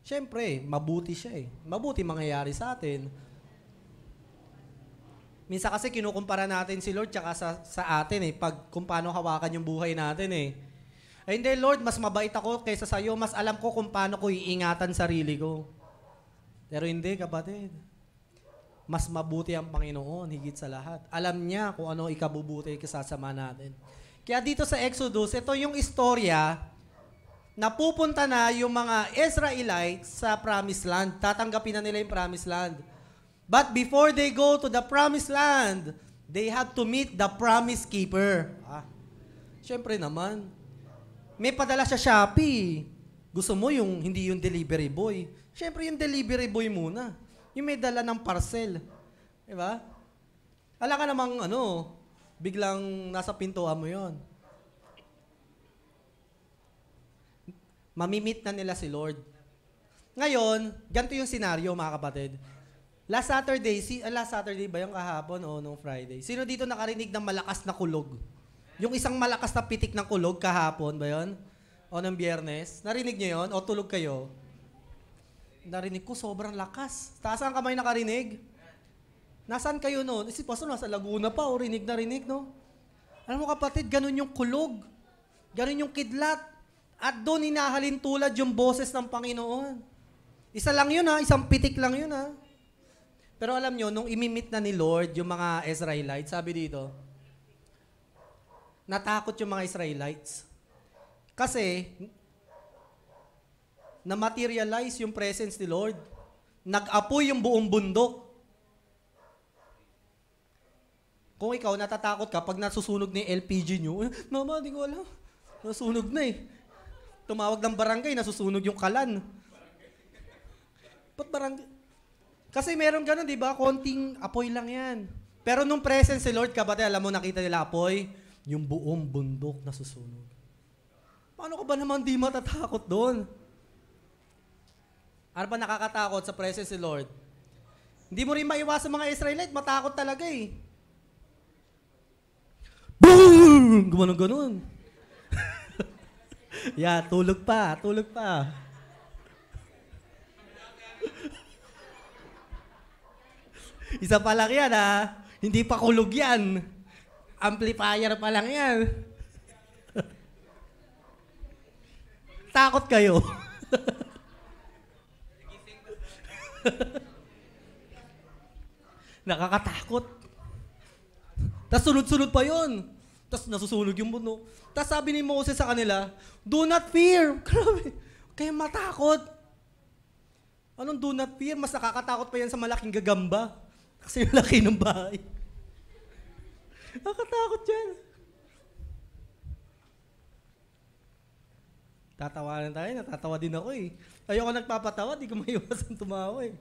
syempre, mabuti siya eh. Mabuti mangyayari sa atin. Minsan kasi kinukumpara natin si Lord tsaka sa atin eh. Kung paano hawakan yung buhay natin eh. Ay hindi, Lord, mas mabait ako kaysa sa'yo. Mas alam ko kung paano ko iingatan sarili ko. Pero hindi, kapatid. Mas mabuti ang Panginoon, higit sa lahat. Alam niya kung ano ikabubuti kasasama natin. Kaya dito sa Exodus, ito yung istorya na pupunta na yung mga Israelites sa Promised Land. Tatanggapin na nila yung Promised Land. But before they go to the Promised Land, they have to meet the Promise Keeper. Siyempre naman. May padala sa Shopee. Gusto mo yung hindi yung delivery boy. Siyempre yung delivery boy muna. Yung may dala ng parcel. Diba? Ala ka namang biglang nasa pintuan mo yon. Mamimit na nila si Lord. Ngayon, ganito yung senaryo mga kapatid. Last Saturday ba yung kahapon o nung Friday? Sino dito nakarinig ng malakas na kulog? Yung isang malakas na pitik ng kulog kahapon ba yun? O ng Biyernes? Narinig niyo yun? O tulog kayo? Narinig ko, sobrang lakas. Taas ang kamay nakarinig? Nasaan kayo noon? Si Pastor, nasa Laguna pa, o rinig na rinig, no? Alam mo kapatid, ganun yung kulog. Ganun yung kidlat. At doon hinahalin tulad yung boses ng Panginoon. Isa lang yun ha, isang pitik lang yun ha. Pero alam nyo, nung imimit na ni Lord yung mga Israelites, sabi dito, natakot yung mga Israelites. Kasi, na-materialize yung presence ni Lord. Nag-apoy yung buong bundok. Kung ikaw natatakot ka, pag nasusunog na yung LPG nyo, Mama, di ko alam. Nasusunog na eh. Tumawag ng barangay, nasusunog yung kalan. Ba't barangay? Kasi meron ganun, di ba? Konting apoy lang yan. Pero nung presence si Lord, kabate, alam mo, nakita nila apoy, yung buong bundok nasusunog. Paano ka ba naman di matatakot doon? Ano ba nakakatakot sa presence ni Lord? Hindi mo rin maiwasan mga Israelite, matakot talaga eh. Boom! Gumanon-ganon. Yeah, tulog pa, tulog pa. Isa pa lang yan ha. Hindi pa kulog yan. Amplifier pa lang yan. Takot kayo. Nakakatakot. Tapos sunod-sunod pa yun. Tapos nasusunog yung mundo. Tapos sabi ni Moses sa kanila, do not fear. Grabe. Kaya matakot. Anong do not fear? Mas nakakatakot pa yan sa malaking gagamba. Kasi yung laki ng bahay. Nakakatakot yan. Tatawanan tayo, natatawa din ako eh. Ayoko nagpapatawa, di ko maiwasan tumawa eh.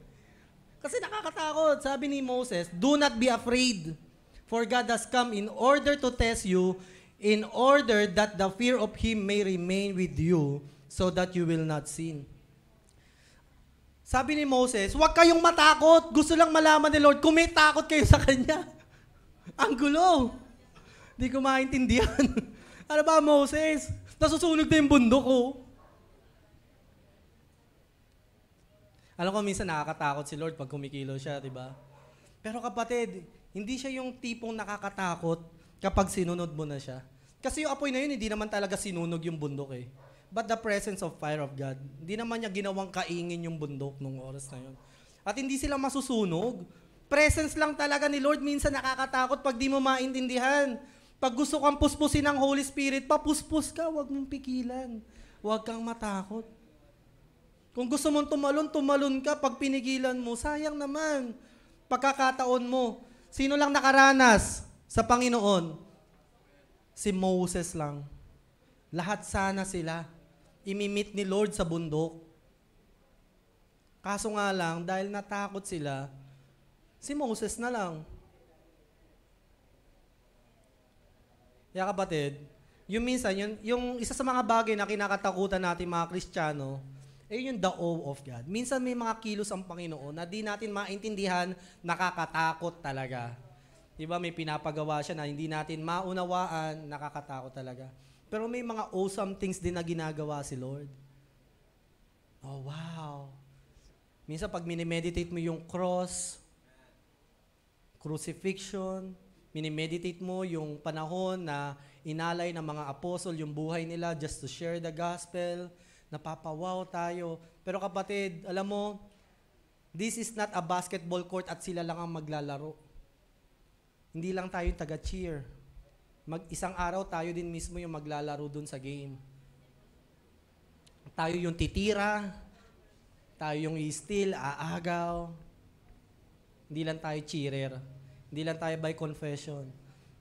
Kasi nakakatakot. Sabi ni Moses, do not be afraid, for God has come in order to test you, in order that the fear of Him may remain with you, so that you will not sin. Sabi ni Moses, huwag kayong matakot. Gusto lang malaman ni Lord kung may takot kayo sa Kanya. Ang gulo. Di ko maintindihan. Ano ba, Moses? Nasusunog na yung bundok ko. Alam ko, minsan nakakatakot si Lord pag kumikilo siya, di ba? Pero kapatid, hindi siya yung tipong nakakatakot kapag sinunod mo na siya. Kasi yung apoy na yun, hindi naman talaga sinunog yung bundok eh. But the presence of fire of God, hindi naman niya ginawang kaingin yung bundok nung oras na yun. At hindi sila masusunog. Presence lang talaga ni Lord, minsan nakakatakot pag di mo maintindihan. Pag gusto kang puspusin ng Holy Spirit, papuspus ka, huwag mong pigilan. Huwag kang matakot. Kung gusto mong tumalon ka. Pag pinigilan mo, sayang naman. Pagkakataon mo. Sino lang nakaranas sa Panginoon? Si Moses lang. Lahat sana sila. Imimit ni Lord sa bundok. Kaso nga lang, dahil natakot sila, si Moses na lang. Kaya kapatid, yung minsan, yung isa sa mga bagay na kinakatakutan natin mga Kristiyano, yung the awe of God. Minsan may mga kilos ang Panginoon na di natin maintindihan, nakakatakot talaga. Diba may pinapagawa siya na hindi natin maunawaan, nakakatakot talaga. Pero may mga awesome things din na ginagawa si Lord. Oh, wow. Minsan pag minimeditate mo yung cross, crucifixion, minimeditate mo yung panahon na inalay ng mga apostol yung buhay nila just to share the gospel, napapawaw tayo. Pero kapatid, alam mo, this is not a basketball court at sila lang ang maglalaro. Hindi lang tayo yung taga-cheer. Isang araw tayo din mismo yung maglalaro dun sa game. Tayo yung titira, tayo yung i-steal, aagaw. Hindi lang tayo cheerer. Hindi lang tayo by confession.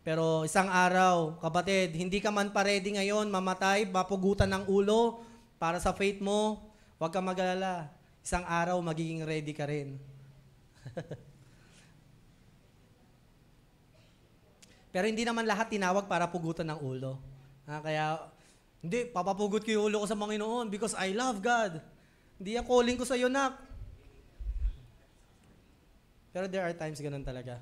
Pero isang araw, kapatid, hindi ka man pa ready ngayon, mamatay, mapugutan ng ulo para sa faith mo, huwag kang mag-alala. Isang araw, magiging ready ka rin. Pero hindi naman lahat tinawag para pugutan ng ulo. Kaya, hindi, papapugot ko yung ulo ko sa Panginoon because I love God. Hindi ang calling ko sa iyo, nak. Pero there are times ganun talaga.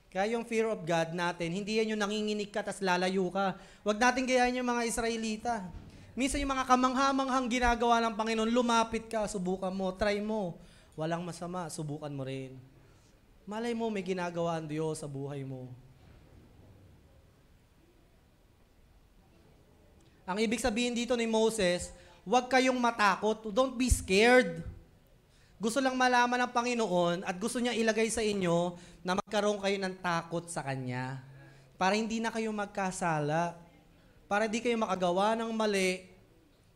Kaya yung fear of God natin, hindi yan yung nanginginig ka tas lalayo ka. Huwag natin gayahin yung mga Israelita. Minsan yung mga kamangha-manghang ginagawa ng Panginoon, lumapit ka, subukan mo, try mo. Walang masama, subukan mo rin. Malay mo, may ginagawa ang Diyos sa buhay mo. Ang ibig sabihin dito ni Moses, huwag kayong matakot. Don't be scared. Gusto lang malaman ng Panginoon at gusto niya ilagay sa inyo na magkaroon kayo ng takot sa Kanya. Para hindi na kayo magkasala. Para di kayo makagawa ng mali.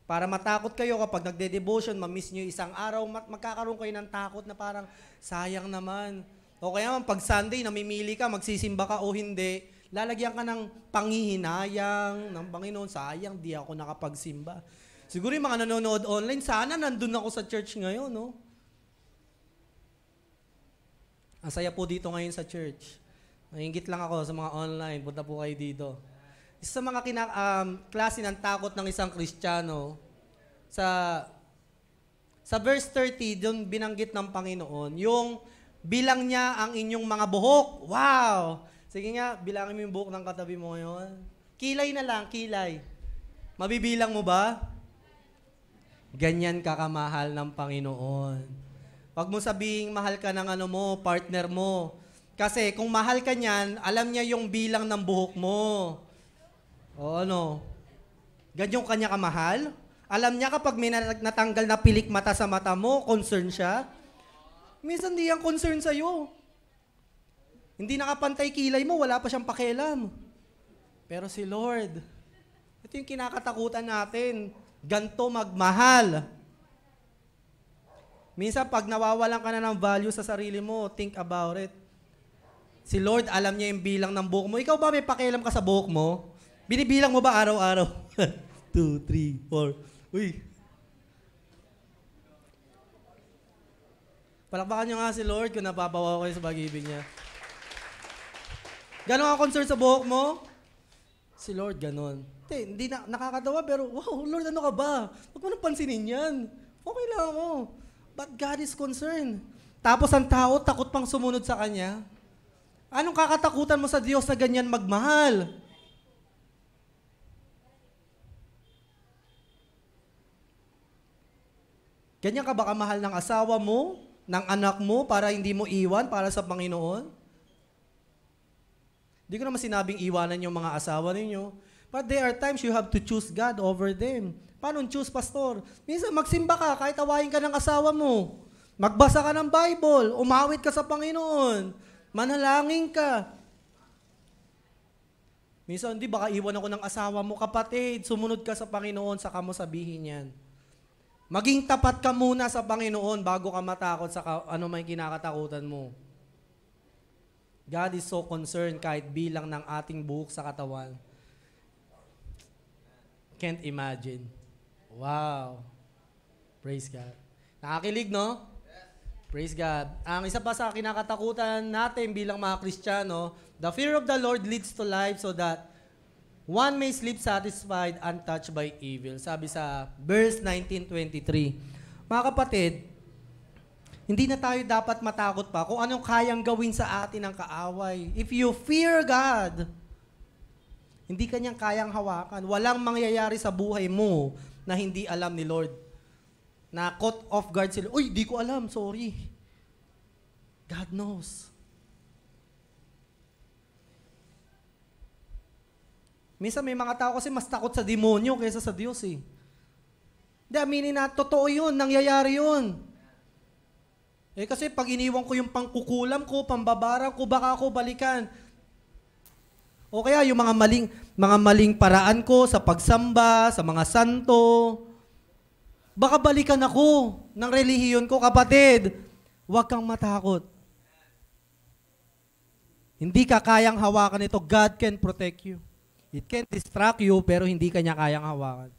Para matakot kayo kapag nagde-devotion, mamiss nyo isang araw, magkakaroon kayo ng takot na parang sayang naman. O kaya man, pag Sunday, namimili ka, magsisimba ka o hindi, lalagyan ka ng panghihinayang ng Panginoon, sayang, di ako nakapagsimba. Siguro yung mga nanonood online, sana nandun ako sa church ngayon, no? Ang saya po dito ngayon sa church. Nainggit lang ako sa mga online. Punta po kayo dito. Isa sa mga klase ng takot ng isang Kristiyano, sa verse 30, doon binanggit ng Panginoon, yung bilang niya ang inyong mga buhok. Wow! Sige nga, bilangin mo yung buhok ng katabi mo ngayon. Kilay na lang, kilay. Mabibilang mo ba? Ganyan kakamahal ng Panginoon. Huwag mo sabihing mahal ka ng partner mo. Kasi kung mahal ka niyan, alam niya yung bilang ng buhok mo. O ganyan kanya kamahal? Alam niya kapag may natanggal na pilik mata sa mata mo, concern siya? Minsan di yan concern sa'yo. Hindi nakapantay kilay mo, wala pa siyang pakialam. Pero si Lord, ito yung kinakatakutan natin. Ganto magmahal. Minsan, pag nawawalan ka na ng value sa sarili mo, think about it. Si Lord, alam niya yung bilang ng buhok mo. Ikaw ba may pakialam ka sa buhok mo? Binibilang mo ba araw-araw? 2, 3, 4. Uy. Palakpakan niyo nga si Lord kung napapawaw kayo sa pag-ibig niya. Ganon ka concern sa buhok mo? Si Lord, ganon. Hindi na, nakakatawa, pero wow, Lord, ano ka ba? Huwag mo nang pansinin yan. Okay lang ako. But God is concerned. Tapos ang tao, takot pang sumunod sa Kanya. Anong kakatakutan mo sa Diyos na ganyan magmahal? Ganyan ka ba kamahal ng asawa mo, ng anak mo, para hindi mo iwan para sa Panginoon? Hindi ko naman sinabing iwanan yung mga asawa ninyo. But there are times you have to choose God over them. Paano choose, pastor? Minsan magsimba ka kahit awayin ka ng asawa mo. Magbasa ka ng Bible. Umawit ka sa Panginoon. Manalangin ka. Minsan, hindi, baka iwan ako ng asawa mo. Kapatid, sumunod ka sa Panginoon, saka mo sabihin yan. Maging tapat ka muna sa Panginoon bago ka matakot sa ano may kinakatakutan mo. God is so concerned kahit bilang ng ating buhok sa katawan. Can't imagine. Wow. Praise God. Nakakilig, no? Praise God. Ang isa pa sa kinakatakutan natin bilang mga Kristiyano, the fear of the Lord leads to life so that one may sleep satisfied, untouched by evil. Sabi sa verse 19:23. Mga kapatid, hindi na tayo dapat matakot pa kung anong kayang gawin sa atin ng kaaway. If you fear God, hindi kanyang kayang hawakan. Walang mangyayari sa buhay mo na hindi alam ni Lord. Na caught off guard sila. Uy, di ko alam, sorry. God knows. Minsan may mga tao kasi mas takot sa demonyo kaysa sa Diyos eh. Hindi, aminin na, totoo yun, nangyayari yun. Eh kasi pag iniwan ko yung pangkukulam ko, pambabarang ko, baka ako balikan. O kaya yung mga maling paraan ko sa pagsamba, sa mga santo, baka balikan ako ng relihiyon ko. Kapatid, huwag kang matakot. Hindi ka kayang hawakan ito. God can protect you. It can distract you, pero hindi ka niya kayang hawakan.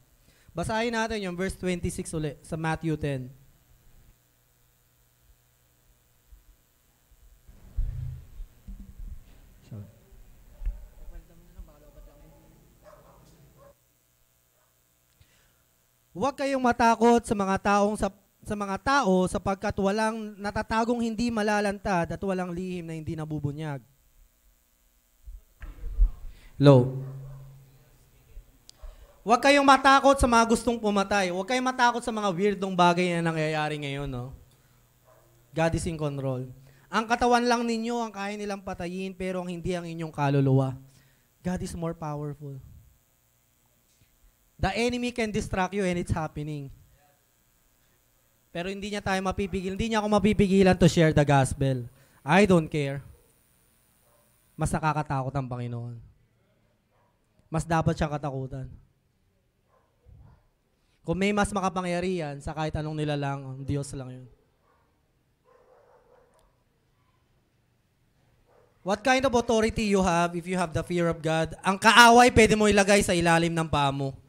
Basahin natin yung verse 26 ulit sa Matthew 10. Huwag kayong matakot sa mga tao sapagkat walang natatagong hindi malalantad at walang lihim na hindi nabubunyag. Hello. Huwag kayong matakot sa mga gustong pumatay. Huwag kayong matakot sa mga weirdong bagay na nangyayari ngayon, no? God is in control. Ang katawan lang ninyo ang kaya nilang patayin, pero hindi ang inyong kaluluwa. God is more powerful. The enemy can distract you and it's happening. Pero hindi niya tayo mapipigil. Hindi niya ako mapipigilan to share the gospel. I don't care. Mas nakakatakot ang Panginoon. Mas dapat siyang katakutan. Kung may mas makapangyarihan sa kahit anong nilalang, ang Diyos lang yun. What kind of authority you have if you have the fear of God? Ang kaaway pwede mo ilagay sa ilalim ng paa mo.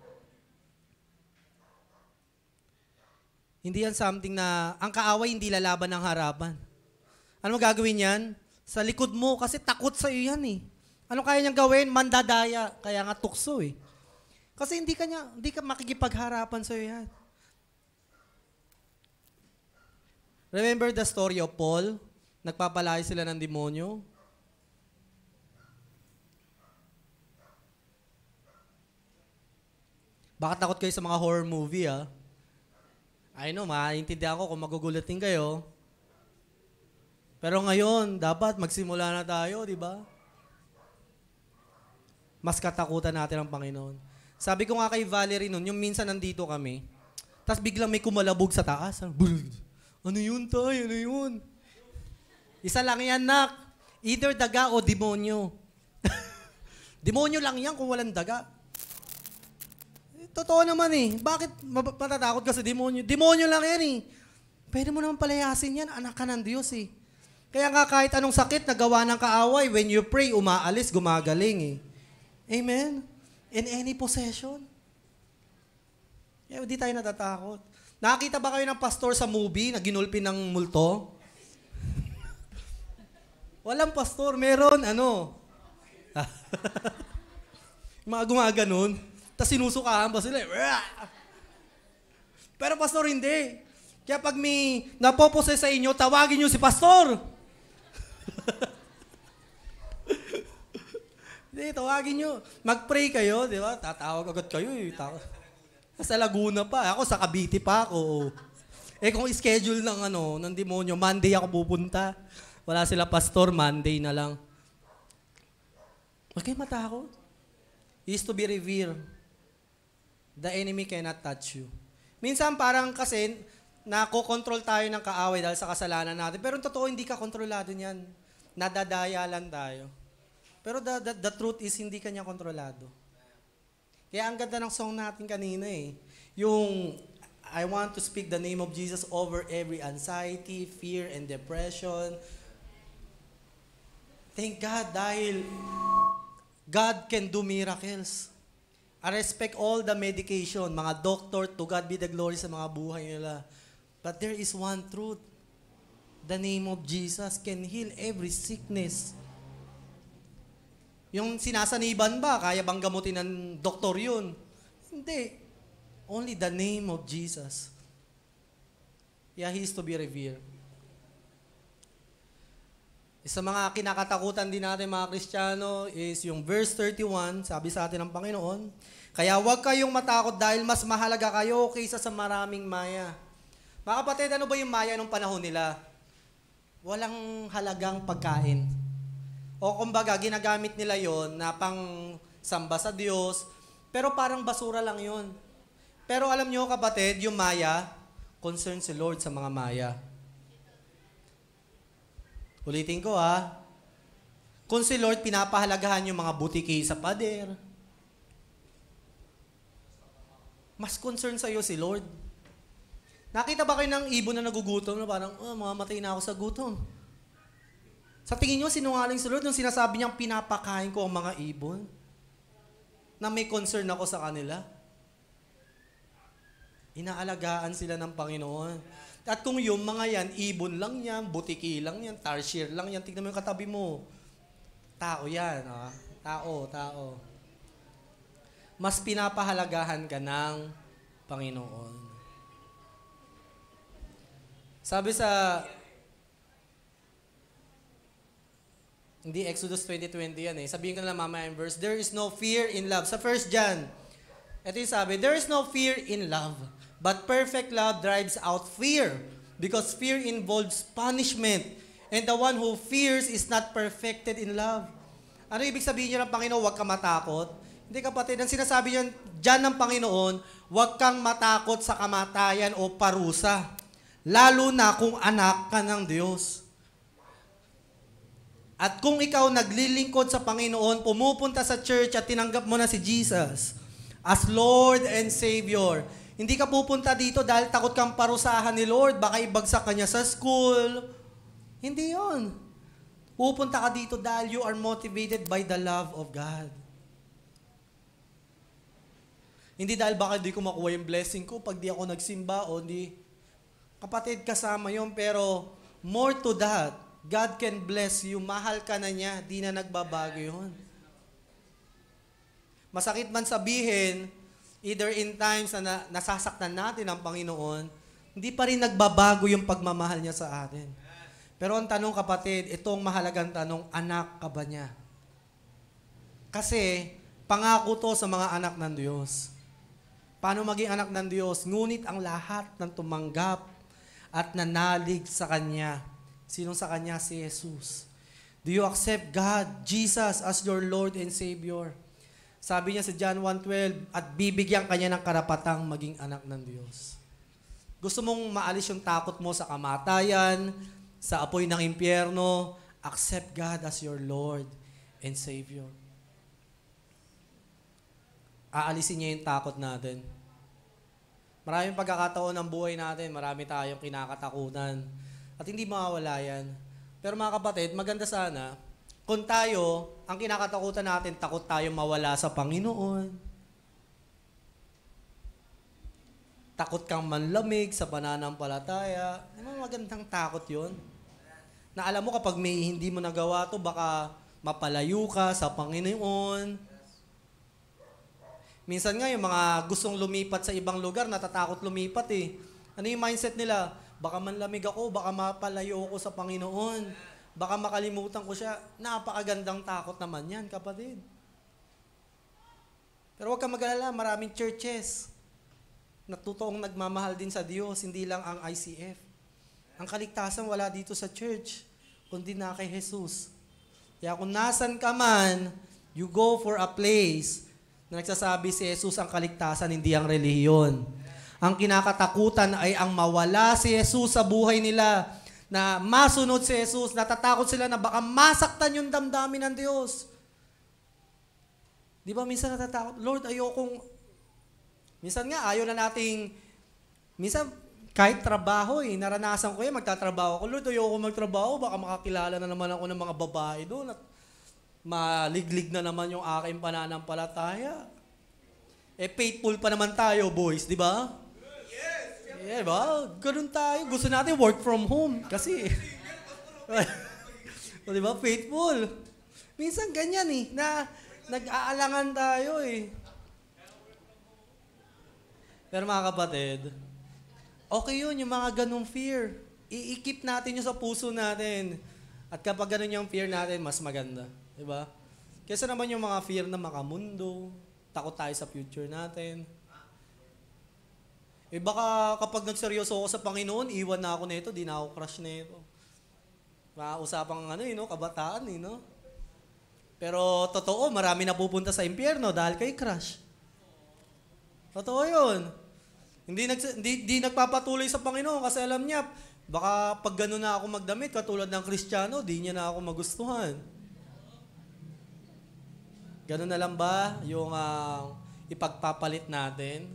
Hindi yan something na, ang kaaway hindi lalaban ng harapan. Ano gagawin yan? Sa likod mo, kasi takot sa iyo yan eh. Ano kaya niyang gawin? Mandadaya. Kaya nga tukso eh. Kasi hindi ka makikipagharapan sa iyo yan. Remember the story of Paul? Nagpapalaya sila ng demonyo. Baka takot kayo sa mga horror movie ah. I know, maintindihan ko kung magugulatin kayo. Pero ngayon, dapat magsimula na tayo, di ba? Mas katakutan natin ang Panginoon. Sabi ko nga kay Valerie noon, yung minsan nandito kami, tapos biglang may kumalabog sa taas. Ano yun tayo? Ano yun? Isa lang yan, nak. Either daga o demonyo. Demonyo lang yan kung walang daga. Totoo naman eh. Bakit matatakot ka sa demonyo? Demonyo lang yan eh. Pwede mo naman palayasin yan, anak ka ng Diyos eh. Kaya nga kahit anong sakit na gawa ng kaaway, when you pray, umaalis, gumagaling eh. Amen? In any possession. Hindi tayo natatakot. Nakakita ba kayo ng pastor sa movie na ginulpi ng multo? Walang pastor, meron, mga gumaganon, tapos sinusukahan pa sila. Pero pastor, hindi. Kaya pag may napopose sa inyo, tawagin nyo si pastor. Hindi, tawagin nyo. Mag-pray kayo, di ba? Tatawag agad kayo eh. Sa Laguna pa. Ako sa Cavite pa ako. Kung schedule ng demonyo, Monday ako pupunta. Wala sila pastor, Monday na lang. Huwag kayo matakot. He is to be revered. The enemy cannot touch you. Minsan parang kasi, nakokontrol tayo ng kaaway dahil sa kasalanan natin. Pero totoo, hindi ka kontrolado niyan. Nadadaya lang tayo. Pero the truth is, hindi ka niya kontrolado. Kaya ang ganda ng song natin kanina eh. Yung, I want to speak the name of Jesus over every anxiety, fear, and depression. Thank God dahil God can do miracles. I respect all the medication, mga doctor, to God be the glory sa mga buhay nila. But there is one truth. The name of Jesus can heal every sickness. Yung sinasaniban ba, kaya bang gamutin ng doktor yun? Hindi. Only the name of Jesus. Yeah, He is to be revered. Sa mga kinakatakutan din natin mga Kristiyano is yung verse 31, sabi sa atin ng Panginoon, kaya huwag kayong matakot dahil mas mahalaga kayo kaysa sa maraming maya. Mga kapatid, ano ba yung maya nung panahon nila? Walang halagang pagkain. O kumbaga, ginagamit nila yon na pang samba sa Diyos, pero parang basura lang yon. Pero alam nyo kapatid, yung maya, concern si Lord sa mga maya. Ulitin ko kung si Lord pinapahalagahan yung mga butiki sa pader, mas concern sa'yo si Lord. Nakita ba kayo ng ibon na nagugutom na parang, mamamatay na ako sa gutom? Sa tingin nyo, sinungaling si Lord nung sinasabi niyang pinapakain ko ang mga ibon? Na may concern ako sa kanila? Inaalagaan sila ng Panginoon. At kung yung mga yan, ibon lang yan, butiki lang yan, tarsier lang yan, tignan mo yung katabi mo. Tao yan, Tao. Mas pinapahalagahan ka ng Panginoon. Sabi sa, hindi Exodus 20:20 yan eh. Sabihin ko na lang mamaya yung verse, there is no fear in love. Sa 1 John, ito yung sabi, there is no fear in love, but perfect love drives out fear, because fear involves punishment, and the one who fears is not perfected in love. Ano ibig sabihin niya ng Panginoon, huwag kang matakot? Hindi kapatid, ang sinasabi niyan dyan ng Panginoon, huwag kang matakot sa kamatayan o parusa. Lalo na kung anak ka ng Diyos. At kung ikaw naglilingkod sa Panginoon, pumupunta sa church at tinanggap mo na si Jesus as Lord and Savior, hindi ka pupunta dito dahil takot kang parusahan ni Lord, baka ibagsak ka niya sa school. Hindi yon. Pupunta ka dito dahil you are motivated by the love of God. Hindi dahil baka di ko makuha yung blessing ko pag di ako nagsimba o di. Kapatid, kasama yun, pero more to that, God can bless you, mahal ka na niya, di na nagbabago yun. Masakit man sabihin, either in times na nasasaktan natin ang Panginoon, hindi pa rin nagbabago yung pagmamahal niya sa atin. Pero ang tanong kapatid, itong mahalagang tanong, anak ka ba niya? Kasi, pangako to sa mga anak ng Diyos. Paano maging anak ng Diyos? Ngunit ang lahat ng tumanggap at nanalig sa Kanya. Sinong sa Kanya? Si Jesus. Do you accept God, Jesus, as your Lord and Savior? Sabi niya sa John 1:12, at bibigyan Kanya ng karapatang maging anak ng Diyos. Gusto mong maalis yung takot mo sa kamatayan, sa apoy ng impyerno, accept God as your Lord and Savior. Aalisin niya yung takot natin. Maraming pagkakataon ng buhay natin, marami tayong kinakatakutan. At hindi mawawala yan. Pero mga kapatid, maganda sana, kung tayo, ang kinakatakutan natin, takot tayong mawala sa Panginoon. Takot kang manlamig sa pananampalataya. Ano magandang takot yun? Na alam mo kapag may hindi mo nagawa to, baka mapalayo ka sa Panginoon. Minsan nga yung mga gustong lumipat sa ibang lugar, natatakot lumipat eh. Ano yung mindset nila? Baka manlamig ako, baka mapalayo ako sa Panginoon. Baka makalimutan ko siya. Napakagandang takot naman yan, kapatid. Pero huwag kang mag-alala, maraming churches na totoong nagmamahal din sa Diyos, hindi lang ang ICF. Ang kaligtasan wala dito sa church, kundi na kay Jesus. Kaya kung nasan ka man, you go for a place na nagsasabi si Jesus ang kaligtasan, hindi ang relihiyon. Ang kinakatakutan ay ang mawala si Jesus sa buhay nila, na masunod si Jesus, natatakot sila na baka masaktan yung damdamin ng Diyos. Di ba minsan natatakot? Lord, ayokong... Minsan nga, ayaw na nating... Minsan, kahit trabaho naranasan ko magtatrabaho ako. Lord, ayoko magtrabaho, baka makakilala na naman ako ng mga babae doon at maliglig na naman yung aking pananampalataya. Faithful pa naman tayo, boys, di ba? Yes! Yeah, ba? Ganun tayo. Gusto natin work from home kasi... o, di ba? Faithful. Minsan ganyan na nag-aalangan tayo Pero mga kapatid, okay yun, yung mga ganung fear. I-keep natin yun sa puso natin. At kapag ganun yung fear natin, mas maganda. Diba? Kesa naman yung mga fear na makamundo, takot tayo sa future natin. Baka kapag nagseryoso ako sa Panginoon, iwan na ako nito, di na ako crush nito. Usapang kabataan no? Pero totoo, marami na pupunta sa impyerno dahil kay crush. Totoo yun. Hindi nagpapatuloy sa Panginoon kasi alam niya, baka pag gano'n na ako magdamit, katulad ng Kristiyano, di niya na ako magustuhan. Gano'n na lang ba yung ipagpapalit natin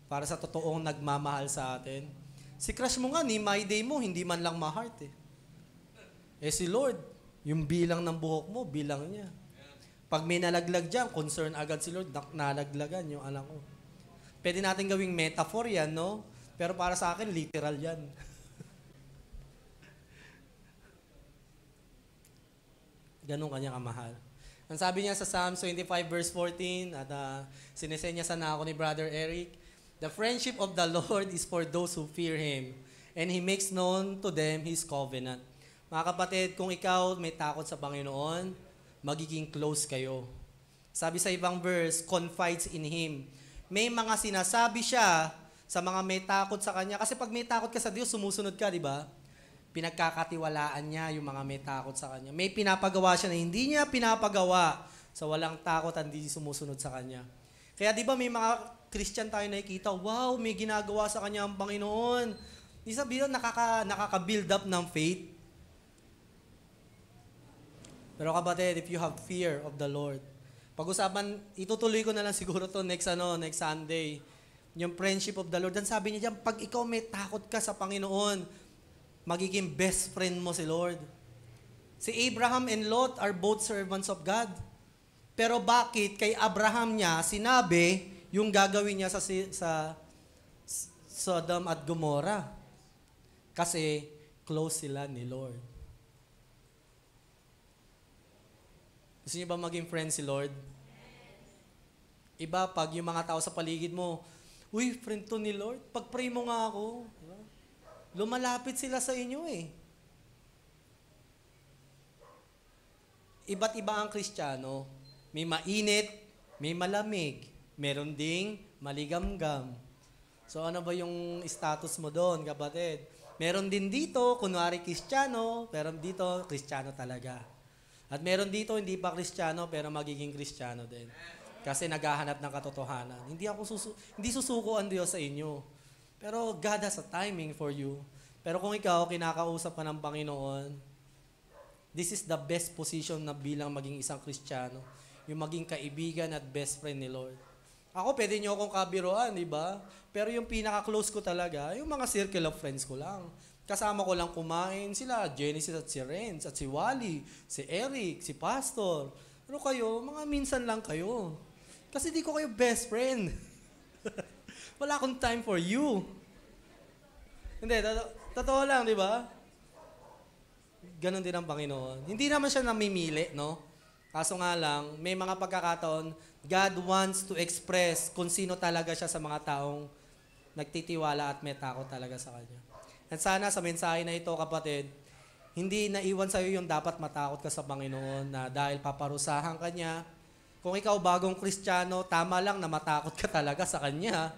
para sa totoong nagmamahal sa atin? Si crush mo nga, ni my day mo, hindi man lang ma-heart si Lord, yung bilang ng buhok mo, bilang niya. Pag may nalaglag dyan, concern agad si Lord, nalaglagan yung anak ko. Pwede natin gawing metaphor yan, no? Pero para sa akin, literal yan. Ganun kanya kamahal. Ang sabi niya sa Psalms 25 verse 14, at sinesenyasan na ako ni Brother Eric, the friendship of the Lord is for those who fear Him, and He makes known to them His covenant. Mga kapatid, kung ikaw may takot sa Panginoon, magiging close kayo. Sabi sa ibang verse, confides in Him. May mga sinasabi siya sa mga may takot sa Kanya. Kasi pag may takot ka sa Diyos, sumusunod ka, di ba? Pinagkakatiwalaan niya yung mga may takot sa Kanya. May pinapagawa siya na hindi niya pinapagawa sa walang takot at hindi sumusunod sa Kanya. Kaya di ba may mga Christian tayo nakikita, wow, may ginagawa sa Kanya ang Panginoon. Di sabihin, nakaka-build up ng faith. Pero kapatid, if you have fear of the Lord, pag-usapan, itutuloy ko na lang siguro to next Sunday, yung friendship of the Lord. Dan sabi niya dyan, pag ikaw may takot ka sa Panginoon, magiging best friend mo si Lord. Si Abraham and Lot are both servants of God. Pero bakit kay Abraham niya sinabi yung gagawin niya sa Sodom at Gomorrah? Kasi close sila ni Lord. Gusto niyo ba maging friend si Lord? Iba pag yung mga tao sa paligid mo, uy, friend to ni Lord, pag-pray mo nga ako. Diba? Lumalapit sila sa inyo Iba't iba ang Kristiyano. May mainit, may malamig, meron ding maligamgam. So ano ba yung status mo doon, kapatid? Meron din dito, kunwari Kristiyano, pero dito, Kristiyano talaga. At meron dito, hindi pa Kristiyano, pero magiging Kristiyano din. Kasi naghahanap ng katotohanan. Hindi susuko ang Diyos sa inyo. Pero God has a timing for you. Pero kung ikaw, kinakausap ka ng Panginoon, this is the best position na bilang maging isang Kristiyano. Yung maging kaibigan at best friend ni Lord. Ako, pwede nyo akong kabiruan, di ba? Pero yung pinaka-close ko talaga, yung mga circle of friends ko lang. Kasama ko lang kumain sila, Genesis at si Renz, at si Wally, si Eric, si Pastor. Pero kayo, mga minsan lang kayo. Kasi di ko kayo best friend. Wala akong time for you. Hindi, totoo lang, di ba? Ganon din ang Panginoon. Hindi naman siya namimili, no? Kaso nga lang, may mga pagkakataon, God wants to express kung sino talaga siya sa mga taong nagtitiwala at may takot talaga sa Kanya. At sana sa mensahe na ito, kapatid, hindi naiwan sa'yo yung dapat matakot ka sa Panginoon na dahil paparusahan ka niya. Kung ikaw bagong Kristiyano, tama lang na matakot ka talaga sa Kanya.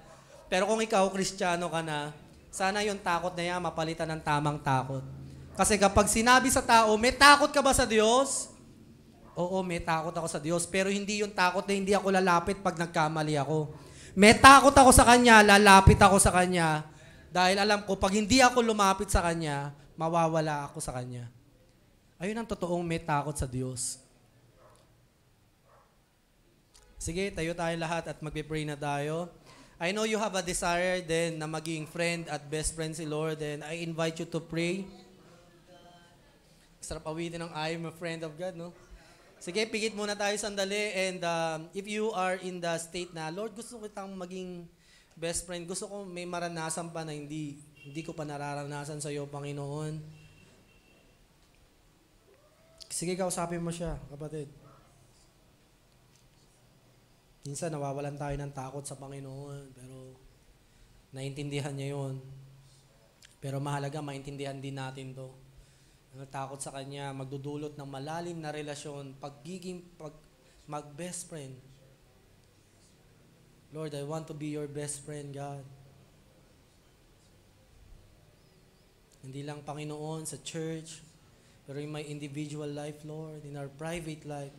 Pero kung ikaw Kristiyano ka na, sana yung takot na yan mapalitan ng tamang takot. Kasi kapag sinabi sa tao, may takot ka ba sa Diyos? Oo, may takot ako sa Diyos. Pero hindi yung takot na hindi ako lalapit pag nagkamali ako. May takot ako sa Kanya, lalapit ako sa Kanya. Dahil alam ko, pag hindi ako lumapit sa Kanya, mawawala ako sa Kanya. Ayun ang totoong may takot sa Diyos. Sige, tayo lahat at magpe-pray na tayo. I know you have a desire then na maging friend at best friend si Lord, and I invite you to pray. Sarap awitin ng I am a friend of God, no? Sige, pigit muna tayo sandali, and if you are in the state na, Lord, gusto ko kitang maging best friend, gusto ko may maranasan pa na hindi ko pa nararanasan sa iyo, Panginoon. Sige, kausapin mo siya, kapatid. Minsan, nawawalan tayo ng takot sa Panginoon, pero naintindihan niya yun. Pero mahalaga, maintindihan din natin to. Ang takot sa Kanya, magdudulot ng malalim na relasyon, mag-best friend. Lord, I want to be your best friend, God. Hindi lang Panginoon sa church, pero in my individual life, Lord, in our private life.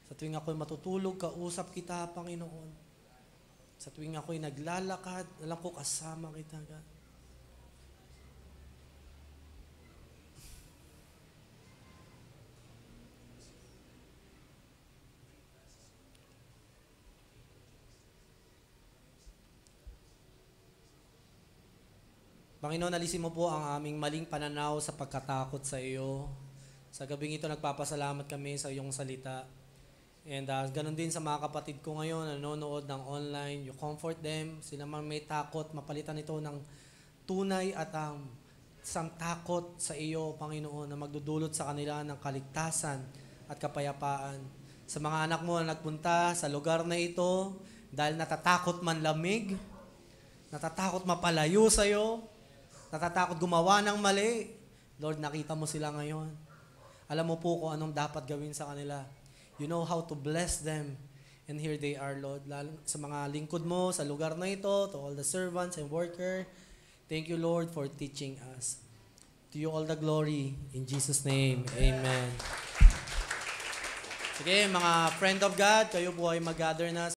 Sa tuwing ako'y matutulog, kausap kita, Panginoon. Sa tuwing ako'y naglalakad, alam ko kasama kita, God. Panginoon, alisin mo po ang aming maling pananaw sa pagkatakot sa iyo. Sa gabing ito, nagpapasalamat kami sa iyong salita. And ganun din sa mga kapatid ko ngayon na nanonood ng online. You comfort them. Sila man may takot, mapalitan ito ng tunay at isang takot sa iyo, Panginoon, na magdudulot sa kanila ng kaligtasan at kapayapaan. Sa mga anak mo na nagpunta sa lugar na ito, dahil natatakot man lamig, natatakot mapalayo sa iyo, natatakot gumawa ng mali. Lord, nakita mo sila ngayon. Alam mo po kung anong dapat gawin sa kanila. You know how to bless them. And here they are, Lord. Lalo sa mga lingkod mo sa lugar na ito, to all the servants and workers, thank you, Lord, for teaching us. To you all the glory. In Jesus' name, amen. Sige, mga friend of God, kayo po ay mag-gather na